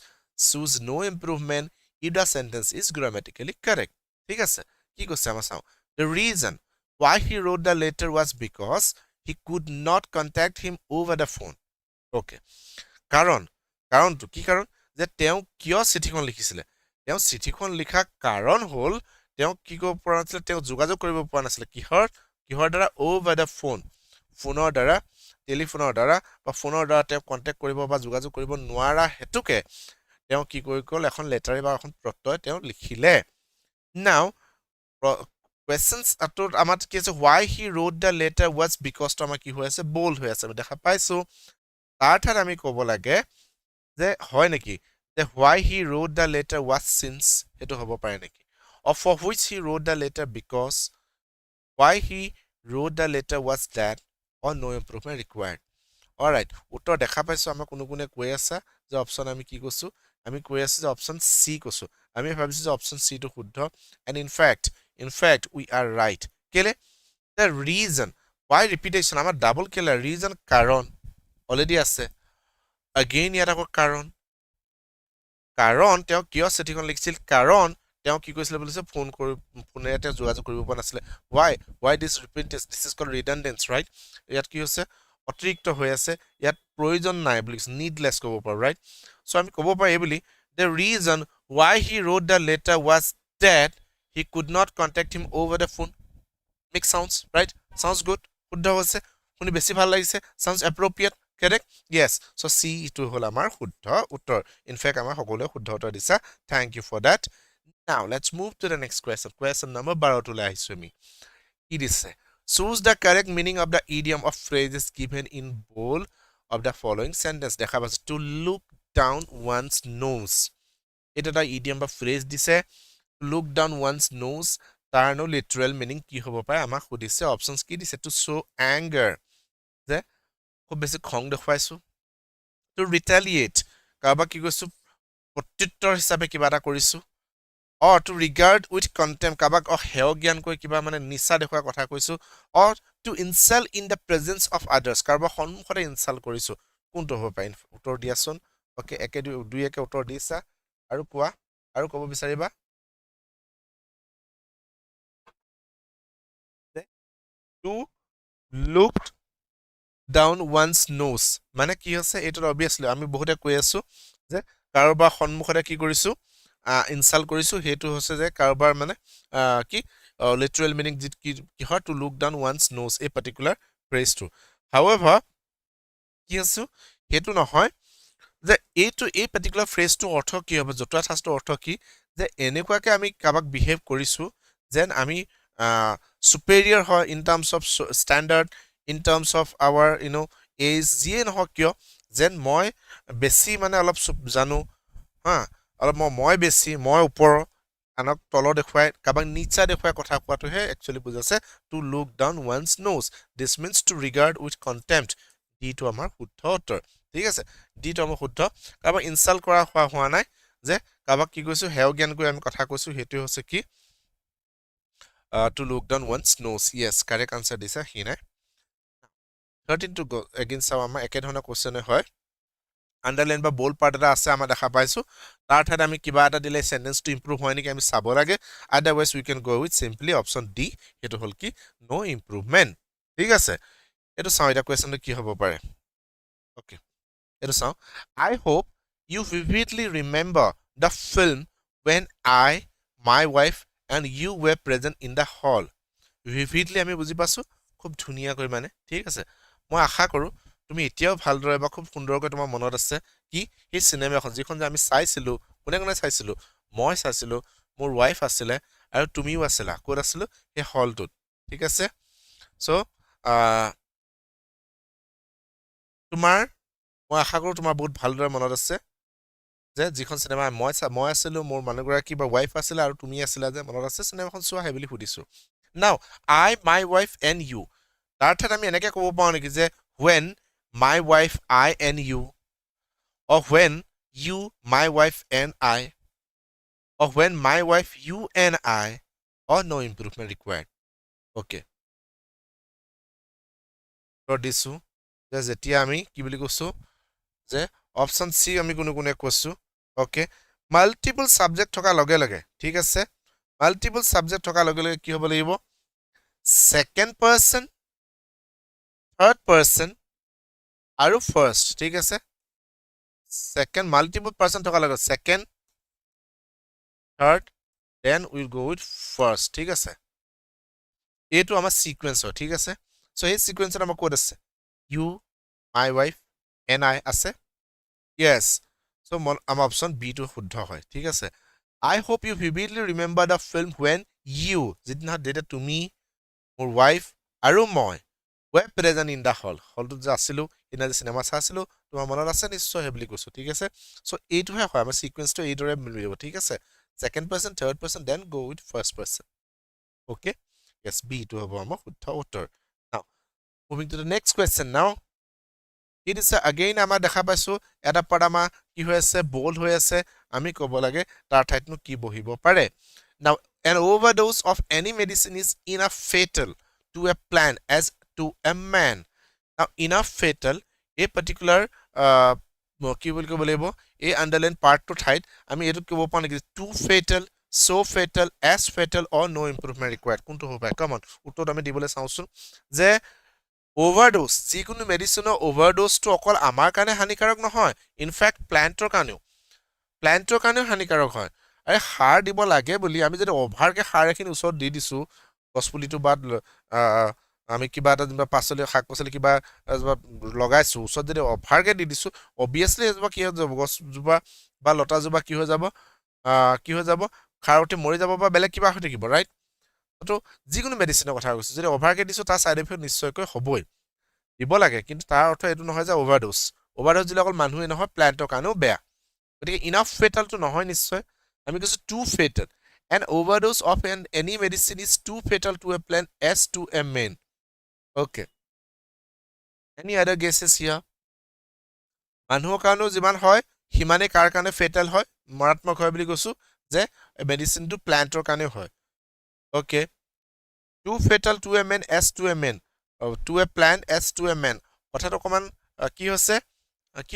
choose no improvement if the sentence is grammatically correct ঠিক আছে কি কৈছে আমাৰ চাও the reason why he wrote the letter was because he could not contact him over the phone okay কাৰণটো কি কাৰণ যে তেওঁ কিয় চিঠিখন লিখিছিলে তেওঁ চিঠিখন লিখা কাৰণ হ'ল তেওঁ কি কৰিব পৰা নাছিলে তেওঁ যোগাযোগ কৰিব পৰা নাছিলে কিহৰ দ্বাৰা over the phone ফোনৰ দ্বাৰা টেলিফোনৰ দ্বাৰা বা ফোনৰ দ্বাৰা তেওঁ কন্টেক্ট কৰিব বা যোগাযোগ কৰিব নোৱাৰা হেতুকে তেওঁ কি কৰি গ'ল এখন লেটাৰ বা এখন পত্ৰ তেওঁ লিখিলে now questions আতত আমাৰ কি আছে why he wrote the letter was because to আমাৰ কি হৈ আছে bold হৈ আছে দেখা পাইছো তাৰ ঠাইত আমি ক'ব লাগে যে হয় নেকি যে why he wrote the letter was since এটো হ'ব পাৰে নেকি or for which he wrote the letter because why he wrote the letter was that or no improvement required alright উত্তৰ দেখা পাইছো আমাৰ কোনে কৈ আছে যে অপচন আমি কি কৈছো আমি কৈ আছো যে অপচন সি কৈছো আমি ভাবিছো যে অপচন সি টো শুদ্ধ and in fact we are right কেলে the reason why repetition আমাৰ ডাবল কেলে reason কাৰণ অলৰেডি আছে again ইয়াত আকৌ কাৰণ তেওঁ কিয় চিঠিখন লিখিছিল কাৰণ তেওঁ কি কৈছিল বুলিছে ফোনেৰে তেওঁ যোগাযোগ কৰিব পৰা নাছিলে why this repentance this is called redundance right ইয়াত কি হৈছে অতিৰিক্ত হৈ আছে ইয়াত প্ৰয়োজন নাই বুলি needless ক'ব পাৰো right so আমি ক'ব পাৰো এই বুলি the reason why he wrote the letter was that he could not contact him over the phone make sounds right sounds good শুদ্ধ হৈছে শুনি বেছি ভাল লাগিছে sounds appropriate correct yes so c ইটো হল আমাৰ শুদ্ধ উত্তৰ in fact আমাৰ সকলোৱে শুদ্ধ উত্তৰ দিছা thank you for that now let's move to the next question number 12 টোলৈ আহিছো আমি কি দিছে choose the correct meaning of the idiom of phrases given in bold of the following sentence দেখা পাইছে to look down one's nose এটা এটা idiom বা phrase দিছে look down one's nose তাৰ no literal meaning কি হ'ব পাৰে আমাক সুধিছে options কি দিছে to show anger যে খুব বেছি খং দেখুৱাইছো to retaliate কাবা কি কৈছো প্ৰত্যুত্তৰ হিচাপে কিবা এটা কৰিছো or to regard with contempt কাবাক হেয় জ্ঞান কৈ কিবা মানে নিচা দেখুৱা কথা কৈছো or to insult in the presence of others Kaaba সন্মুখতে ইনসাল্ট কৰিছো কোনটো হ'ব পাৰে উত্তৰ দিয়াচোন ওকে একে দুই একে উত্তৰ দিছা আৰু কোৱা আৰু ক'ব বিচাৰিবা to look down one's nose মানে কি হৈছে এটো obviously আমি বহুতে কৈ আছো যে কাৰোবাৰ সন্মুখতে কি কৰিছো ইনসাল্ট কৰিছো হেতু হৈছে যে কাৰোবাৰ মানে কি literal meaning কি হয় to look down one's nose a particular phrase to however কি আছো হেতু নহয় যে এই particular phrase to অৰ্থ কি হ'ব যথাৰ্থ অৰ্থ কি যে এনেকুৱাকে আমি কাবাক বিহেভ কৰিছো যেন আমি superior হয় in terms of standard in terms of our age যিয়ে নহওক কিয় যেন মই বেছি মানে অলপ জানো হা অলপ মই বেছি মই ওপৰ আনক তল দেখুৱাই কাবাক নিচা দেখুৱাই কথা কোৱাটোহে actually বুজাছে to look down one's nose this means to regard with contempt ডিটো আমাৰ শুদ্ধ উত্তৰ ঠিক আছে ডিটো আমাৰ শুদ্ধ কাবাক ইনসাল্ট কৰা হোৱা নাই যে কাবাক কি কৈছো হেয় জ্ঞান কৈ আমি কথা কৈছো হেতু হৈছে কি to look down one's nose yes correct answer দিছা হিনে 13 to go again চাও আমাৰ একে ধৰণৰ কোশ্চেন হয় আন্ডাৰলাইন বা বোল্ড পাৰ্ট এটা আছে আমাৰ দেখা পাইছো তাৰ ঠাইত আমি কিবা এটা দিলে সেন্টেন্সটো ইমপ্ৰুভ হয় নেকি আমি চাব লাগে otherwise we can go with simply option D হেতু হল কি নো ইমপ্ৰুভমেন্ট ঠিক আছে এটো চাও এটা কোৱেশ্চনটো কি হ'ব পাৰে ওকে এটো চাও I hope you vividly remember the film when I my wife and you were present in the hall vividly আমি বুজি পাছো খুব ধুনিয়া কৈ মানে ঠিক আছে মই আশা কৰো তুমি এতিয়াও ভালদৰে বা খুব সুন্দৰকৈ তোমাৰ মনত আছে কি এই সিনেমাখন যিখন যে আমি চাইছিলো কোনে কোনে চাইছিলো মই চাইছিলো মোৰ ওয়াইফ আছিল আৰু তুমিও আছিলা কোত আছিল এই হলটোত ঠিক আছে সো তোমাৰ মই আশা কৰো তোমাৰ বহুত ভালদৰে মনত আছে যে যিখন সিনেমা মই আছিলো মোৰ মানুহগৰাকী বা ওয়াইফ আছিল আৰু তুমি আছিলা যে মনত আছে সিনেমাখন চোৱা হেবিলি সুধিছো now I my wife and you তাৰ ঠাইত আমি এনেকৈ ক'ব পাৰো নেকি যে when my wife I and you or when you my wife and I or when my wife you and I or no improvement required okay তো দিছো যে যেতিয়া আমি কি বুলি কৈছো যে অপশন সি আমি কোনো কোনে কৈছো ওকে মাল্টিপল সাবজেক্ট থকা লগে লগে ঠিক আছে মাল্টিপল সাবজেক্ট থকা লগে লগে কি হ'ব লাগিব সেকেন্ড পারসন থার্ড পারসন আৰু ফাৰ্স্ট ঠিক আছে সেকেন্ড মাল্টিপল পাৰসন থকা লগে second third then will go with first ঠিক আছে এইটো আমাৰ সিকোয়েন্স হয় ঠিক আছে সো এই সিকোয়েন্সত আমাৰ কোড আছে you my wife and I আছে yes so আমাৰ অপশন বি টো শুদ্ধ হয় ঠিক আছে I hope you vividly remember the film when you যিদিনা ডেটা তুমি মোৰ ওয়াইফ আৰু মই were present in the hall হলটো যে আছিলো ইনা যে সিনেমা চাইছিলো তোমাৰ মনত আছে নিশ্চয় হেবলি কৈছো ঠিক আছে সো এইটোহে হয় আমাৰ সিকোয়েন্সটো এইদৰে মিলিব ঠিক আছে second person third person then go with first person okay yes b to হ'ব আমাৰ শুদ্ধ উত্তৰ now moving to the next question now it is again আমাৰ দেখা পাইছো এটা পদ আমাৰ কি হৈ আছে বোল্ড হৈ আছে আমি ক'ব লাগে তাৰ ঠাইতনো কি বহিব পাৰে now an overdose of any medicine is enough fatal to a plant as to a man now enough fatal a particular কি বুলি ক'ব লাগিব এই আন্ডাৰলাইন পাৰ্টটো ঠাইত আমি এটো ক'ব পাওঁ নেকি too fatal so fatal as fatal or no improvement required কোনটো হ'ব পাৰে কমন উত্তৰত আমি দিবলৈ চাওঁচোন যে overdose যিকোনো মেডিচিনৰ overdose টো অকল আমাৰ কাৰণে হানিকাৰক নহয় ইনফ্যাক্ট প্লান্টৰ কাৰণেও হানিকাৰক হয় আৰে সাৰ দিব লাগে বুলি আমি যদি অভাৰকে সাৰ এখিনি ওচৰত দি দিছো গছপুলিটো বাদ আমি কিবা এটা যেনিবা পাচলি শাক পাচলি কিবা লগাইছো ওচৰত যদি অভাৰকে দি দিছো অবিয়াসলি এজোপা কি হৈ যাব গছজোপা বা লতাজোপা কি হৈ যাব খাৰতে মৰি যাব বা বেলেগ কিবা হৈ থাকিব ৰাইট তো যিকোনো মেডিচিনৰ কথা কৈছো যদি অভাৰকে দিছো তাৰ সাইড ইফেক্ট নিশ্চয়কৈ হ'বই দিব লাগে কিন্তু তাৰ অৰ্থ এইটো নহয় যে অভাৰডোজ দিলে অকল মানুহে নহয় প্লান্টৰ কাৰণেও বেয়া গতিকে ইনাফ ফেটালটো নহয় নিশ্চয় আমি কৈছো too fatal an overdose of any medicine is too fatal to a plant as to a man okay any other guesses here মানুহৰ কাৰণেও যিমান হয় হিমানে কাৰ কাৰণে ফেটাল হয় মাৰাত্মক হয় বুলি কৈছো যে মেডিচিনটো প্লান্টৰ কাৰণেও হয় okay too fatal to a man as to a man to a plant as to a man কথাটো অকমান কি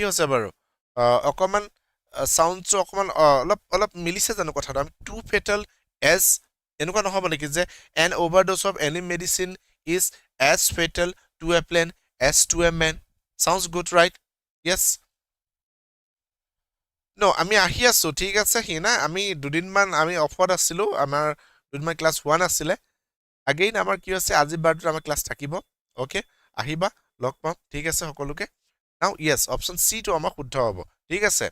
হৈছে বাৰু অকমান সাউন্ডছ অকমান অলপ মিলিছে জানো কথাটো আমি too fatal as এনেকুৱা নহব নেকি যে an overdose of any medicine is as fatal to a plant as to a man sounds good right yes no আমি আহি আছো ঠিক আছে হিনা আমি দুদিনমান আমি অফত আছিলো আমাৰ দুদিনমান ক্লাছ 1 আছিলে again আমাৰ কি হৈছে আজি বাৰটো আমাৰ ক্লাছ থাকিব ওকে আহিবা লগ পাম ঠিক আছে সকলোকে now yes option C টো আমাৰ শুদ্ধ হ'ব ঠিক আছে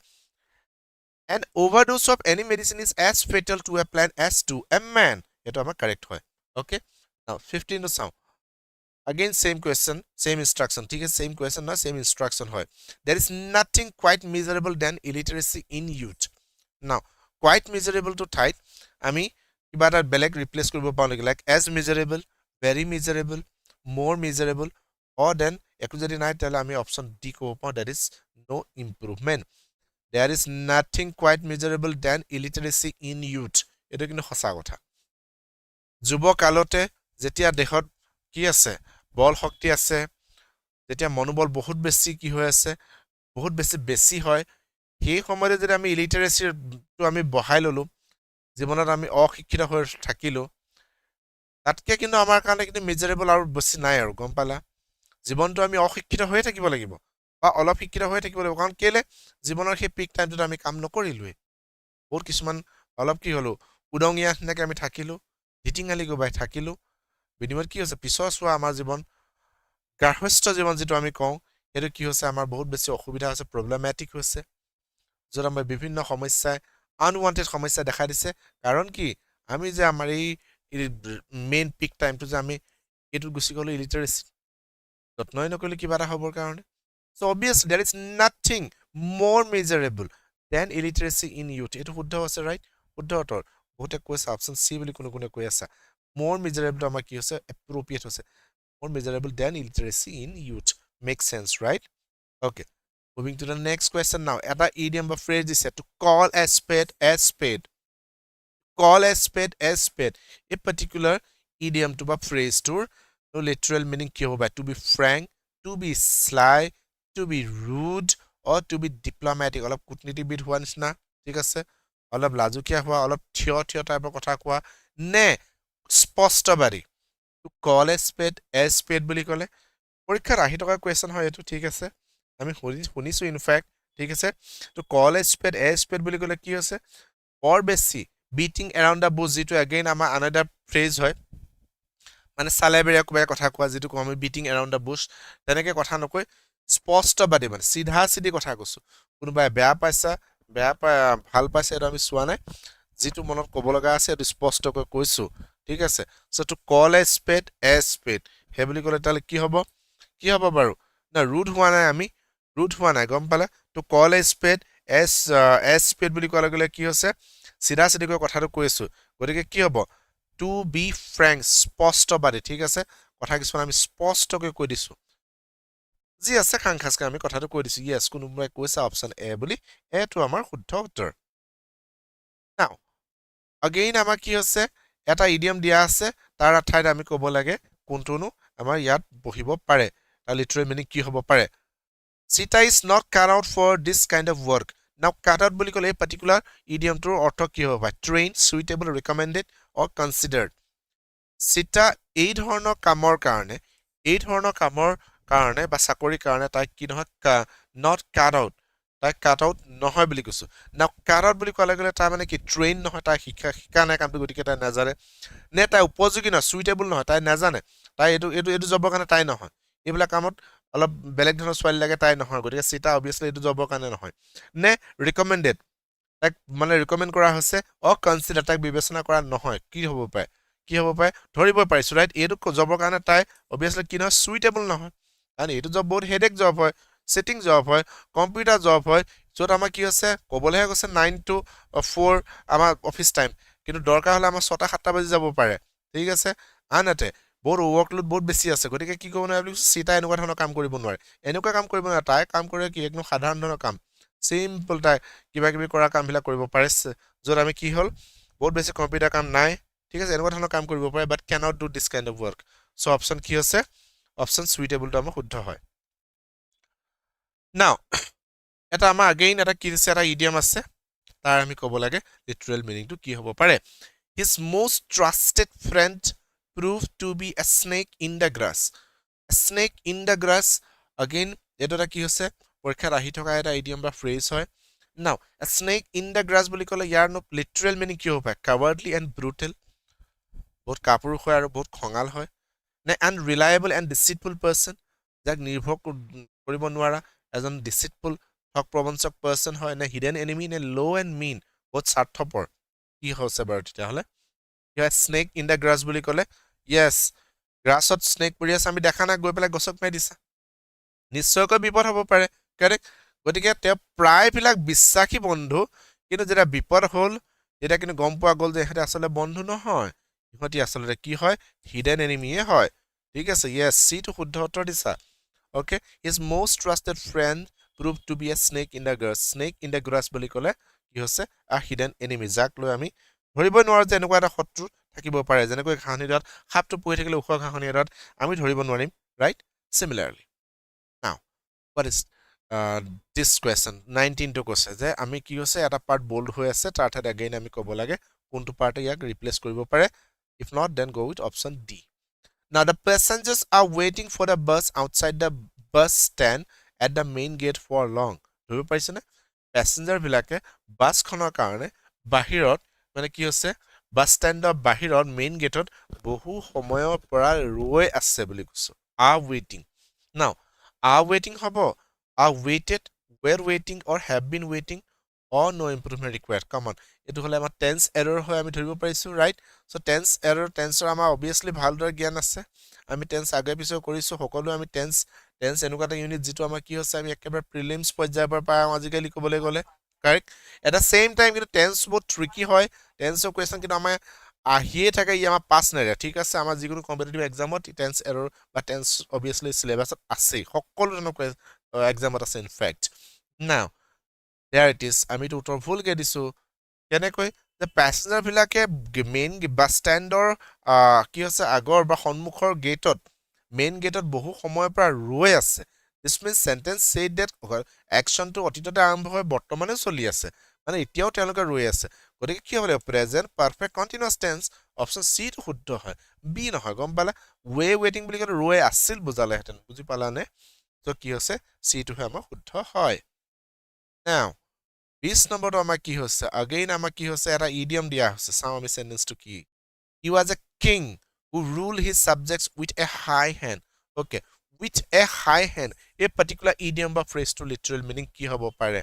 an overdose of any medicine is as fatal to a plant as to a man এটো আমাৰ কারেক্ট হয় ওকে now 15 টো চাও again same question same instruction ঠিক আছে same question না same instruction হয় there is nothing quite miserable than illiteracy in youth now quite miserable to ঠাইত আমি কিবা এটা বেলেগ ৰিপ্লেস কৰিব পাও নেকি like as miserable very miserable more miserable or then একো যদি নাই তাহলে আমি অপশন ডি কব পাও that is no improvement there is nothing quite miserable than illiteracy in youth এটো কিন্তু সঁচা কথা যুৱকালতে যেতিয়া দেহত কি আছে বল শক্তি আছে যেতিয়া মনোবল বহুত বেছি কি হৈ আছে বহুত বেছি হয় সেই সময়তে যদি আমি ইলিটাৰেসি টো আমি বহাই ললো জীৱনত আমি অশিক্ষিত হৈ থাকিলো তাতকে কিন্তু আমাৰ কাৰণে কিন্তু মিজাৰেবল আৰু বেছি নাই আৰু গম পালা জীৱনটো আমি অশিক্ষিত হৈ থাকিব লাগিব বা অলপ শিক্ষিত হৈ থাকিব লাগিব কাৰণ কেলে জীৱনৰ সেই পিক টাইমটোত আমি কাম নকৰিলোৱে বহুত কিছুমান অলপ কি হলো উদঙিয়া নেকে আমি থাকিলো হিটিঙালি গবাই থাকিলো বিনিময়ত কি হৈছে পিছৰ সোৱা আমাৰ জীৱন গাৰ্হস্থ জীৱন যেটো আমি কওঁ এটো কি হৈছে আমাৰ বহুত বেছি অসুবিধা আছে প্ৰবলেমেটিক হৈছে যত আমাৰ বিভিন্ন সমস্যা আনৱান্টেড সমস্যা দেখা দিছে কাৰণ কি আমি যে আমাৰ এই মেইন পিক টাইমটো যে আমি এটো গুছি গলো ইলিটাৰেসি যত্নই নকৰিলে কিবা এটা হ'বৰ কাৰণে so obviously there is nothing more miserable than illiteracy in youth এটো শুদ্ধ আছে ৰাইট শুদ্ধ উত্তৰ বহুতে কৈছে অপচন সি বুলি কোনে কৈ আছে more miserable আমাৰ কি হৈছে appropriate হৈছে more miserable than illiteracy in youth makes sense right okay moving to the next question now eta idiom or phrase is to call a spade a particular idiom to a phrase to no literal meaning কি হ'ব to be frank to be sly to be rude or to be diplomatic অলপ কূটনীতিবিদ হোৱা নিচিনা ঠিক আছে অলপ লাজুকিয়া হোৱা অলপ থিয় টাইপৰ কথা কোৱা নে স্পষ্টবাদী to call a spade বুলি ক'লে পৰীক্ষাত আহি থকা কোৱেশ্চন হয় এটো ঠিক আছে আমি শুনিছো ইনফ্যাক্ট ঠিক আছে to call a spade বুলি ক'লে কি আছে or বেছি beating around the bush যেটো again আমাৰ another phrase হয় মানে সালেবেৰিয়া কোৱা কথা কোৱা যেটো আমি beating around the bush তেনেকে কথা নকৈ স্পষ্টবাদী মানে সিধা কথা কৈছো কোনোবাই বেয়া পাইছা ভাল পাইছে এটা আমি চোৱা নাই যেটো মনত ক'ব লগা আছে এটো স্পষ্টকৈ কৈছো ঠিক আছে so to call a spade হে বুলি ক'লে তালে কি হ'ব বাৰু না ৰুড হোৱা নাই গম পালা to call a spade বুলি ক'লে গলে কি হৈছে সিধাকৈ কথাটো কৈছো গতিকে কি হ'ব to be frank স্পষ্টবাদী ঠিক আছে কথা কিছুমান আমি স্পষ্টকৈ কৈ দিছো জি আছে খাংখাসকে আমি কথাটো কৈ দিছো ইয়েস কোনোবাই কৈছে অপচন এ বুলি এটো আমাৰ শুদ্ধ উত্তৰ নাও again আমাৰ কি হৈছে এটা ইডিয়ম দিয়া আছে তাৰ ঠাইত আমি ক'ব লাগে কোনটোনো আমাৰ ইয়াত বহিব পাৰে তাৰ লিটাৰেল মিনিং কি হ'ব পাৰে Sita is not cut out for this kind of work Now cut out বুলি ক'লে এই particular idiomটোৰ অৰ্থ কি হ'ব পাৰে trained, suitable, recommended or considered চিটা এই ধৰণৰ কামৰ কাৰণে বা চাকৰিৰ কাৰণে তাই কি নহয় not cut out তাই cut out নহয় বুলি কৈছো now cut out বুলি ক'লে গ'লে তাই মানে কি train নহয় তাই শিকা নাই কামটো গতিকে তাই নাজানে নে তাই উপযোগী নহয় suitable নহয় তাই নাজানে তাই এইটো জবৰ কাৰণে তাই নহয় এইবিলাক কামত অলপ বেলেগ ধৰণৰ ছোৱালী লাগে তাই নহয় গতিকে চিটা obviously এইটো জবৰ কাৰণে নহয় নে recommended তাক মানে ৰিকমেন্ড কৰা হৈছে অ কনসিডাৰ তাক বিবেচনা কৰা নহয় কি হ'ব পাৰে ধৰিব পাৰিছো ৰাইট এইটো জবৰ কাৰণে তাই obviously কি নহয় সুইটেবল নহয় কাৰণ এইটো জব বহুত হেডেক জব হয় সিটিং জব হয় কম্পিউটাৰ জব হয় য'ত আমাৰ কি হৈছে ক'বলৈহে কৈছে 9 to 4 আমাৰ অফিস টাইম কিন্তু দৰকাৰ হলে আমাৰ 6টা 7টা বাজি যাব পাৰে ঠিক আছে আনহাতে বহুত ৱৰ্কলোড বহুত বেছি আছে গতিকে কি কৰিব নোৱাৰে বুলি চিটা এনেকুৱা ধৰণৰ কাম কৰিব নোৱাৰে এনেকুৱা কাম কৰিব নোৱাৰে তাই কাম কৰে কি একদম সাধাৰণ ধৰণৰ কাম সিম্পল তাই কিবা কিবি কৰা কামবিলাক কৰিব পাৰে য'ত আমি কি হ'ল বহুত বেছি কম্পিউটাৰ কাম নাই ঠিক আছে এনেকুৱা ধৰণৰ কাম কৰিব পাৰে বাট cannot do this kind of work so option কি আছে অপচন সুইটেবলটো আমাৰ শুদ্ধ হয় now এটা আমাৰ again এটা কি দিছে এটা idiom আছে তাৰ আমি ক'ব লাগে literal meaning টো কি হ'ব পাৰে his most trusted friend proved to be a snake in the grass a snake in the grass again এটা কি হৈছে পৰীক্ষাত আহি থকা এটা idiom বা phrase হয় now a snake in the grass বুলি ক'লে ইয়াৰ literal meaning কি হ'ব পাৰে cowardly and brutal বহুত কাপুৰুষ হয় আৰু বহুত খঙাল হয় নে unreliable and deceitful person যাক নিৰ্ভৰ কৰিব নোৱাৰা এজন deceitful ঠগ প্ৰবঞ্চক person হয় নে hidden enemy নে low and mean বহুত স্বাৰ্থপৰ কি হৈছে বাৰু তেতিয়াহ'লে snake in the grass বুলি ক'লে yes grassত snake পৰি আছে আমি দেখা নাই গৈ পেলাই গছক মাৰি দিছা নিশ্চয়কৈ বিপদ হ'ব পাৰে কাৰেক্ট গতিকে তেওঁ প্ৰায়বিলাক বিশ্বাসী বন্ধু কিন্তু যেতিয়া বিপদ হ'ল তেতিয়া কিন্তু গম পোৱা গ'ল যে এহেতে আসলে বন্ধু নহয় ইহঁতি আসলে কি হয় হিডেন এনিমিয়ে হয় ঠিক আছে ইয়েস সি টো শুদ্ধ উত্তৰ দিছা okay his most trusted friend prove to be a snake in the grass snake in the grass বুলি ক'লে কি হৈছে আ হিডেন এনিমি যাক লৈ আমি ধৰিবই নোৱাৰো যে এনেকুৱা এটা শত্ৰু থাকিব পাৰে যেনেকৈ ঘাঁহনি এটাত সাপটো পৰি থাকিলে ওখ ঘাঁহনি এটাত আমি ধৰিব নোৱাৰিম ৰাইট সিমিলাৰলি নাও what is this question 19 টো কৈছে যে আমি কি হৈছে এটা পাৰ্ট বোল্ড হৈ আছে তাৰ ঠাইত again আমি ক'ব লাগে কোনটো পাৰ্টে ইয়াক ৰিপ্লেস কৰিব পাৰে if not then go with option D now the passengers are waiting for the bus outside the bus stand at the main gate for long ধৰিব পাৰিছে না প্যাসেঞ্জাৰ বিলাকে বাছখনৰ কাৰণে বাহিৰত মানে কি হৈছে বাছ ষ্টেণ্ডৰ বাহিৰত মেইন গেটত বহু সময়ৰ পৰা ৰৈ আছে বুলি কৈছো are waiting now are waiting হবো are waited were waiting or have been waiting or no improvement required come on এটো হলে আমাৰ tense error হয় আমি ধৰিব পাৰিছো right so tense error tenseৰ আমাৰ obviously ভালদৰে জ্ঞান আছে আমি tense আগে পিছে কৰিছো সকলো আমি tense এনেকুৱা এটা ইউনিট যেটো আমাৰ কি হৈছে আমি একেবাৰে প্ৰিলিমছ পৰ্যায়ৰ পৰা পাম আজিকালি ক'বলৈ গ'লে correct at da same time কিন্তু tense বহুত ট্ৰিকি হয় tenseৰ কোৱেশ্চন কিন্তু আমাৰ আহিয়ে থাকে ই আমাৰ পাছ নেৰে ঠিক আছে আমাৰ যিকোনো কম্পিটিটিভ এক্সামত tense error বা tense obviously সিলেবাসত আছে সকলো ধৰণৰ এক্সামত আছে ইন ফ্যাক্ট নাও there it is আমি তো উত্তৰ ভুলকে দিছো কেনেকৈ যে প্যাসেঞ্জাৰ বিলাকে মেইন বাছ ষ্টেণ্ডৰ কি হৈছে আগৰ বা সন্মুখৰ গেটত মেইন গেটত বহু সময়ৰ পৰা ৰৈ আছে this means sentence said that action to অতীততে আৰম্ভ হৈ বৰ্তমানে চলি আছে মানে এতিয়াও তেওঁলোকে ৰৈ আছে গতিকে কি হ'ব present perfect continuous tense option C টো শুদ্ধ হয় বি নহয় গম পালা ৱেটিং বুলি ক'লে ৰৈ আছিল বুজালে হেতেন বুজি পালানে তো কি হৈছে সি টো আমাৰ শুদ্ধ হয় now 20 নম্বৰটো আমাৰ কি হৈছে again আমাৰ কি হৈছে এটা idiom দিয়া হৈছে চাও আমি সেন্টেন্সটো কি he was a king who ruled his subjects with a high hand okay with a high hand a particular idiom বা phrase to literal meaning কি হ'ব পাৰে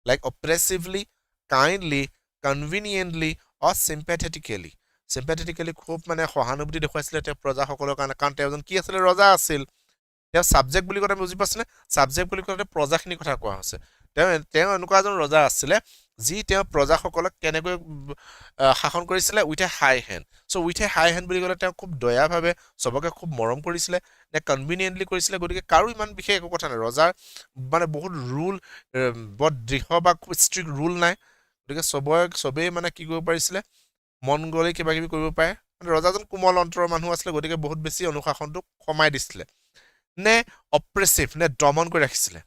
like oppressively kindly conveniently or sympathetically খুব মানে সহানুভূতি দেখুৱাইছিলে তেওঁ প্ৰজাসকলৰ কাৰণে কাৰণ তেওঁ এজন কি আছিল ৰজা আছিল তেওঁ সাবজেক্ট বুলি কথা বুজি পাছনে সাবজেক্ট বুলি ক'লে প্ৰজাখিনি কথা কোৱা হৈছে তেওঁ এনেকুৱা এজন ৰজা আছিল যি তেওঁ প্ৰজাসকলক কেনেকৈ শাসন কৰিছিলে with a high hand so with a high hand বুলি ক'লে তেওঁ খুব দয়াভাৱে সবকে খুব মৰম কৰিছিলে নে কনভিনিয়েন্টলি কৰিছিলে গতিকে কাৰো ইমান বিশেষ একো কথা নাই ৰজাৰ মানে বহুত ৰুল বহুত দৃঢ় বা খুব ষ্ট্ৰিক্ট ৰুল নাই গতিকে সবেই মানে কি কৰিব পাৰিছিলে মন গ'লে কিবা কিবি কৰিব পাৰে মানে ৰজাজন কোমল অন্তৰৰ মানুহ আছিলে গতিকে বহুত বেছি অনুশাসনটো কমাই দিছিলে নে অপ্ৰেছিভ নে দমন কৰি ৰাখিছিলে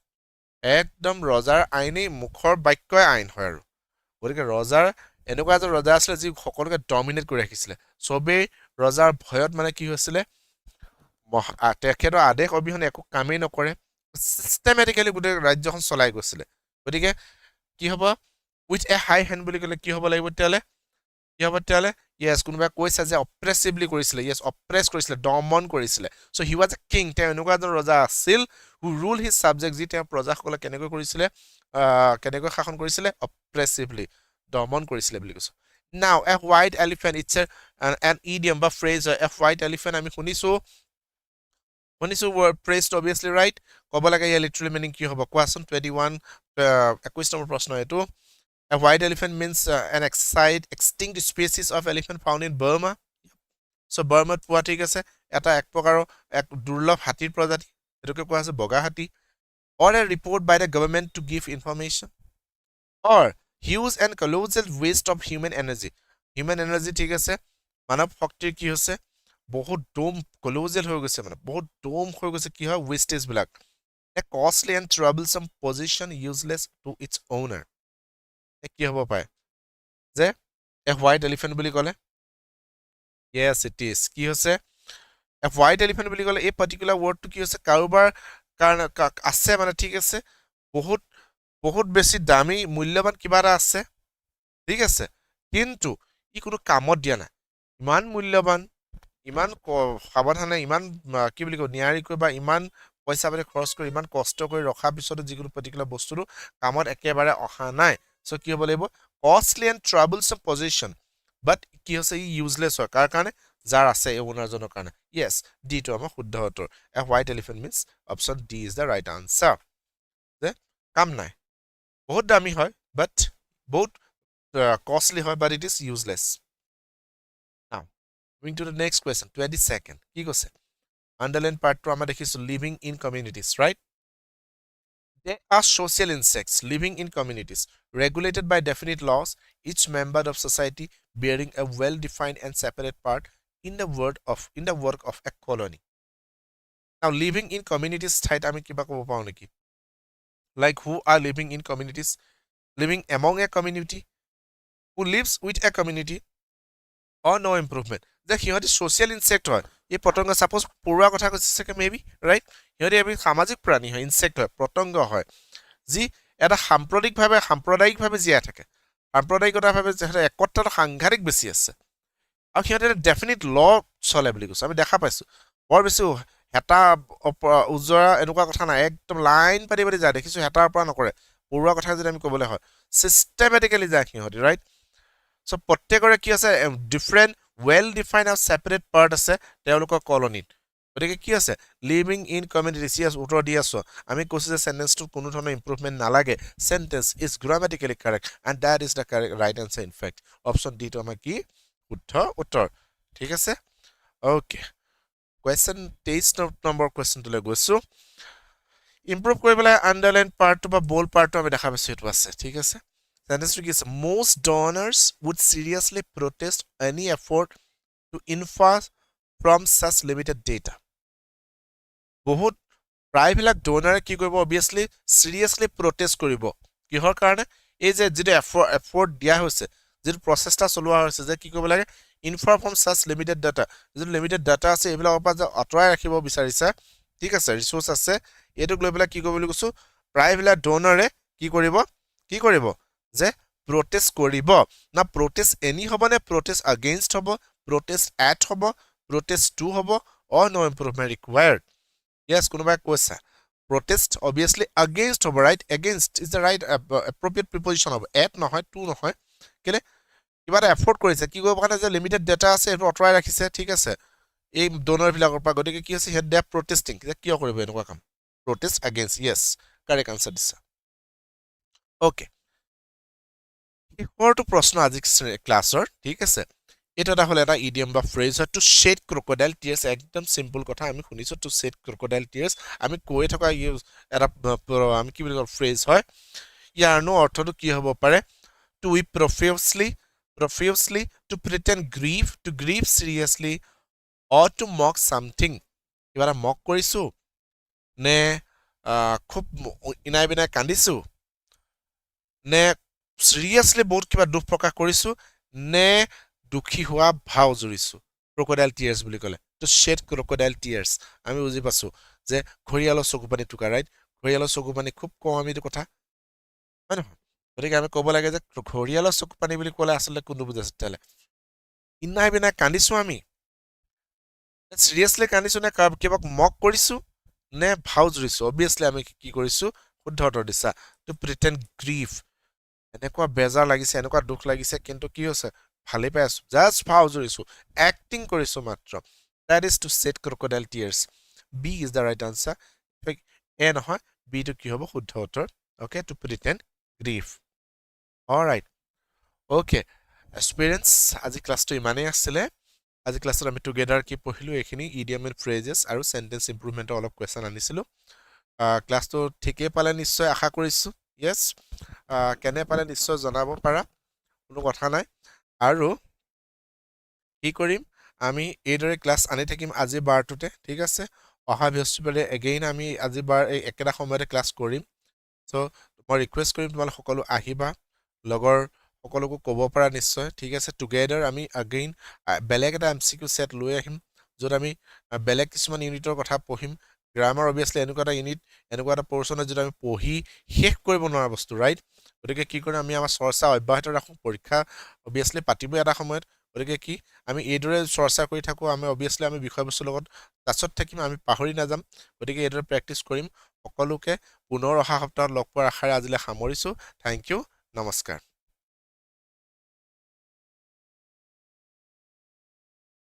একদম ৰজাৰ আইনেই মুখৰ বাক্যই আইন হয় আৰু গতিকে ৰজাৰ এনেকুৱা এজন ৰজা আছিলে যি সকলোকে ডমিনেট কৰি ৰাখিছিলে চবেই ৰজাৰ ভয়ত মানে কি হৈছিলে তেখেতৰ আদেশ অবিহনে একো কামেই নকৰে চিষ্টেমেটিকেলি গোটেই ৰাজ্যখন চলাই গৈছিলে গতিকে কি হ'ব উইথ এ হাই হেণ্ড বুলি ক'লে কি হ'ব লাগিব তেতিয়াহ'লে কি হ'ব তেতিয়াহ'লে য়েছ কোনোবাই কৈছে যে অপ্ৰেছিভলি কৰিছিলে য়েছ অপ্ৰেছ কৰিছিলে দমন কৰিছিলে চ' হি ৱাজ এ কিং তেওঁ এনেকুৱা এজন ৰজা আছিল হু ৰুল হিজ ছাবজেক্ট যি তেওঁ প্ৰজাসকলক কেনেকৈ কৰিছিলে কেনেকৈ শাসন কৰিছিলে অপ্ৰেছিভলি দমন কৰিছিলে বুলি কৈছো now a white elephant it's an idiom বা ফ্ৰেজ হয় এ হোৱাইট এলিফেণ্ট আমি শুনিছো ফ্ৰেজটো অবভিয়াছলি ৰাইট ক'ব লাগে ইয়াৰ লিটাৰেল মিনিং কি হ'ব কোৱাচোন 21 নম্বৰ প্ৰশ্ন এইটো A white elephant means an extinct species of elephant found in Burma. So Burma পোৱা ঠিক আছে এটা এক প্ৰকাৰৰ এক দুৰ্লভ হাতীৰ প্ৰজাতি এটোকে কোৱা আছে বগা হাতী or a report by the government to give information or huge and colossal waste of human energy ঠিক আছে মানৱ শক্তিৰ কি হৈছে বহুত ডোম কলোজেল হৈ গৈছে মানে বহুত ডোম হৈ গৈছে কি হয় ৱেষ্টেজ বিলাক a costly and troublesome position useless to its owner কি হ'ব পাৰে যে এ হোৱাইট এলিফেণ্ট বুলি ক'লে য়েছ ইট ইজ কি হৈছে এ হোৱাইট এলিফেণ্ট বুলি ক'লে এই পাৰ্টিকুলাৰ ৱৰ্ডটো কি হৈছে কাৰোবাৰ কাৰণে আছে মানে ঠিক আছে বহুত বহুত বেছি দামী মূল্যৱান কিবা এটা আছে ঠিক আছে কিন্তু ই কোনো কামত দিয়া নাই ইমান মূল্যৱান ইমান সাৱধানে ইমান কি বুলি কয় নিয়াৰিকৈ বা ইমান পইচা পাতি খৰচ কৰি ইমান কষ্ট কৰি ৰখাৰ পিছতো যিকোনো পাৰ্টিকুলাৰ বস্তুটো কামত একেবাৰে অহা নাই চ' কি হ'ব লাগিব কষ্টলি এণ্ড ট্ৰাবলছম পজিশ্যন বাট কি হৈছে ই ইউজলেছ হয় কাৰ কাৰণে যাৰ আছে এই ওনাৰজনৰ কাৰণে য়েছ ডিটো আমাৰ শুদ্ধ উত্তৰ a white elephant means option D is the right answer যে কাম নাই বহুত দামী হয় বাট বহুত কষ্টলি হয় বাট ইট ইজ ইউজলেছ নাও Moving to the next question, 22nd. কি কৈছে আণ্ডাৰলাইন পাৰ্টটো আমাৰ দেখিছো living in communities right They are social insects living in communities, regulated by definite laws, each member of society bearing a well-defined and separate part in the work of a colony. Now, living in communities ঠাইত আমি কিবা ক'ব পাওঁ নেকি Like who are living in communities? Living among a community? Who lives with a community? Or no improvement? যে সিহঁতি social insect হয় এই পতংগ সাপোজ পৰুৱা কথা কৈছে চাগে মেবি ৰাইট সিহঁতি এবিধ সামাজিক প্ৰাণী হয় ইনসেক্ট হয় পতংগ হয় যি এটা সাম্প্ৰদায়িকভাৱে জীয়াই থাকে সাম্প্ৰদায়িকতাভাৱে যিহেতু একত্ৰতা সাংঘাতিক বেছি আছে আৰু সিহঁতে এটা ডেফিনিট ল চলে বুলি কৈছে আমি দেখা পাইছো বৰ বেছি হেতা উজৰা এনেকুৱা কথা নাই একদম লাইন পাতি পাতি যায় দেখিছো হেতাৰ পৰা নকৰে পৰুৱা কথা যদি আমি ক'বলৈ হয় চিষ্টেমেটিকেলি যায় সিহঁতি ৰাইট চ' প্ৰত্যেকৰে কি আছে ডিফাৰেণ্ট ৱেল ডিফাইন আৰু ছেপাৰেট পাৰ্ট আছে তেওঁলোকৰ কলনীত গতিকে কি আছে লিভিং ইন কমিউনিটিজ য়েছ উত্তৰ দি আছো আমি কৈছো যে সেন্টেন্সটোত কোনো ধৰণৰ ইম্প্ৰুভমেণ্ট নালাগে sentence is grammatically correct and that is the correct right answer in fact option ডিটো আমাৰ কি শুদ্ধ উত্তৰ ঠিক আছে অ'কে কুৱেশ্যন 23 নম্বৰ কুৱেশ্যনটোলৈ গৈছো ইম্প্ৰুভ কৰিবলৈ আণ্ডাৰলাইন পাৰ্টটো বা বল্ড পাৰ্টটো আমি দেখা পাইছো এইটো আছে ঠিক আছে সেন্টেন্সটো কি আছে most donors would seriously protest any effort to infer from such limited data বহুত প্ৰায়বিলাক ডোনাৰে কি কৰিব অবভিয়াছলি চিৰিয়াছলি প্ৰটেষ্ট কৰিব কিহৰ কাৰণে এই যে যিটো এফৰ্ট দিয়া হৈছে যিটো প্ৰচেষ্টা চলোৱা হৈছে যে কি কৰিব লাগে ইনফাৰ ফ্ৰম সাচ লিমিটেড ডাটা যিটো লিমিটেড ডাটা আছে এইবিলাকৰ পৰা যে আঁতৰাই ৰাখিব বিচাৰিছে ঠিক আছে ৰিচোৰ্চ আছে এইটোক লৈ পেলাই কি কৰিব বুলি কৈছো প্ৰায়বিলাক ডোনাৰে কি কৰিব যে প্ৰটেষ্ট কৰিব না প্ৰটেষ্ট এনি হ'ব নে প্ৰটেষ্ট আগেইনষ্ট হ'ব প্ৰটেষ্ট এট হ'ব প্ৰটেষ্ট টু হ'ব অৰ নো ইম্প্ৰুভমেণ্ট ৰিকুৱায়াৰ্ড য়েছ কোনোবাই কৈছা protest obviously against হ'ব right against is the right appropriate preposition হ'ব at নহয় to নহয় কেলে কিবা এটা এফৰ্ট কৰিছে কি কৰিব কাৰণে যে লিমিটেড ডাটা আছে এইটো অতৰাই ৰাখিছে ঠিক আছে এই ডোনৰ বিলাকৰ পৰা গতিকে কি হৈছে হেড দে প্ৰটেষ্টিং কিয় কৰিব এনেকুৱা কাম protest against yes correct answer দিছা ওকে শেষৰটো প্ৰশ্ন আজি ক্লাছৰ ঠিক আছে এটা এটা হলে এটা ইডিয়ম বা ফ্ৰেজ হয় টু শেড ক্ৰকডাইল টিয়াৰ্স একদম সিম্পল কথা আমি শুনিছো টু শেড ক্ৰকডাইল টিয়াৰ্স আমি কৈ থকা এটা আমি কি বুলি কওঁ ফ্ৰেজ হয় ইয়াৰ নো অৰ্থটো কি হ'ব পাৰে to weep profusely to pretend grief to grieve seriously or to mock something কিবা এটা মক কৰিছো নে খুব ইনাই বিনাই কান্দিছো নে চিৰিয়াছলি বহুত কিবা দুখ প্ৰকাশ কৰিছো নে দুখী হোৱা ভাও জুৰিছো ক্ৰকডাইল টিয়াৰ্ছ বুলি ক'লে তো শ্বেড ক্ৰকডাইল টিয়াৰ্ছ আমি বুজি পাছো যে ঘৰিয়ালৰ চকু পানী টুকা ৰাইট ঘৰিয়ালৰ চকু পানী খুব কম আমি এইটো কথা হয় নহয় গতিকে আমি ক'ব লাগে যে ঘৰিয়ালৰ চকু পানী বুলি ক'লে আচলতে কোনটো বুজাইছে তেতিয়াহ'লে ইনাই বিনাই কান্দিছো আমি চিৰিয়াছলি কান্দিছো নে কিবা মক কৰিছো নে ভাও জুৰিছো অবভিয়াছলি আমি কি কৰিছো শুদ্ধ উত্তৰ দিছা টু প্ৰিটেণ্ড গ্ৰীফ এনেকুৱা বেজাৰ লাগিছে এনেকুৱা দুখ লাগিছে কিন্তু কি হৈছে ভালেই পাই আছো জাষ্ট ভাও জুৰিছো এক্টিং কৰিছো মাত্ৰ that is to shed crocodile tears b is the right answer এ নহয় b টো কি হ'ব শুদ্ধ উত্তৰ okay to pretend grief all right okay experience আজি ক্লাছটো ইমানেই আছিলে আজি ক্লাছত আমি টুগেডাৰ কি পঢ়িলো এইখিনি ইডিয়ম এণ্ড ফ্ৰেজেছ আৰু চেণ্টেন্স ইম্প্ৰুভমেণ্টৰ অলপ কুৱেশ্যন আনিছিলো ক্লাছটো ঠিকেই পালে নিশ্চয় আশা কৰিছো য়েছ কেনে পালে নিশ্চয় জনাব পাৰা কোনো কথা নাই আৰু কি কৰিম আমি এইদৰে ক্লাছ আনি থাকিম আজি বাৰটোতে ঠিক আছে অহা বৃহস্পতিবাৰে এগেইন আমি আজি বাৰ এই একেটা সময়তে ক্লাছ কৰিম চ' মই ৰিকুৱেষ্ট কৰিম তোমালোক সকলো আহিবা লগৰ সকলোকো ক'ব পৰা নিশ্চয় ঠিক আছে টুগেডাৰ আমি এগেইন বেলেগ এটা MCQ ছেট লৈ আহিম য'ত আমি বেলেগ কিছুমান ইউনিটৰ কথা পঢ়িম গ্ৰামাৰ অবভিয়াছলি এনেকুৱা এটা ইউনিট এনেকুৱা এটা পৰ্চনত যদি আমি পঢ়ি শেষ কৰিব নোৱাৰা বস্তু ৰাইট গতিকে কি কৰিম আমি আমাৰ চৰ্চা অব্যাহত ৰাখোঁ পৰীক্ষা অবভিয়াছলি পাতিবই এটা সময়ত গতিকে কি আমি এইদৰে চৰ্চা কৰি থাকোঁ আমি অবভিয়াছলি আমি বিষয়বস্তুৰ লগত টাচত থাকিম আমি পাহৰি নাযাম গতিকে এইদৰে প্ৰেক্টিছ কৰিম সকলোকে পুনৰ অহা সপ্তাহত লগ পোৱাৰ আশাৰে আজিলৈ সামৰিছোঁ থেংক ইউ নমস্কাৰ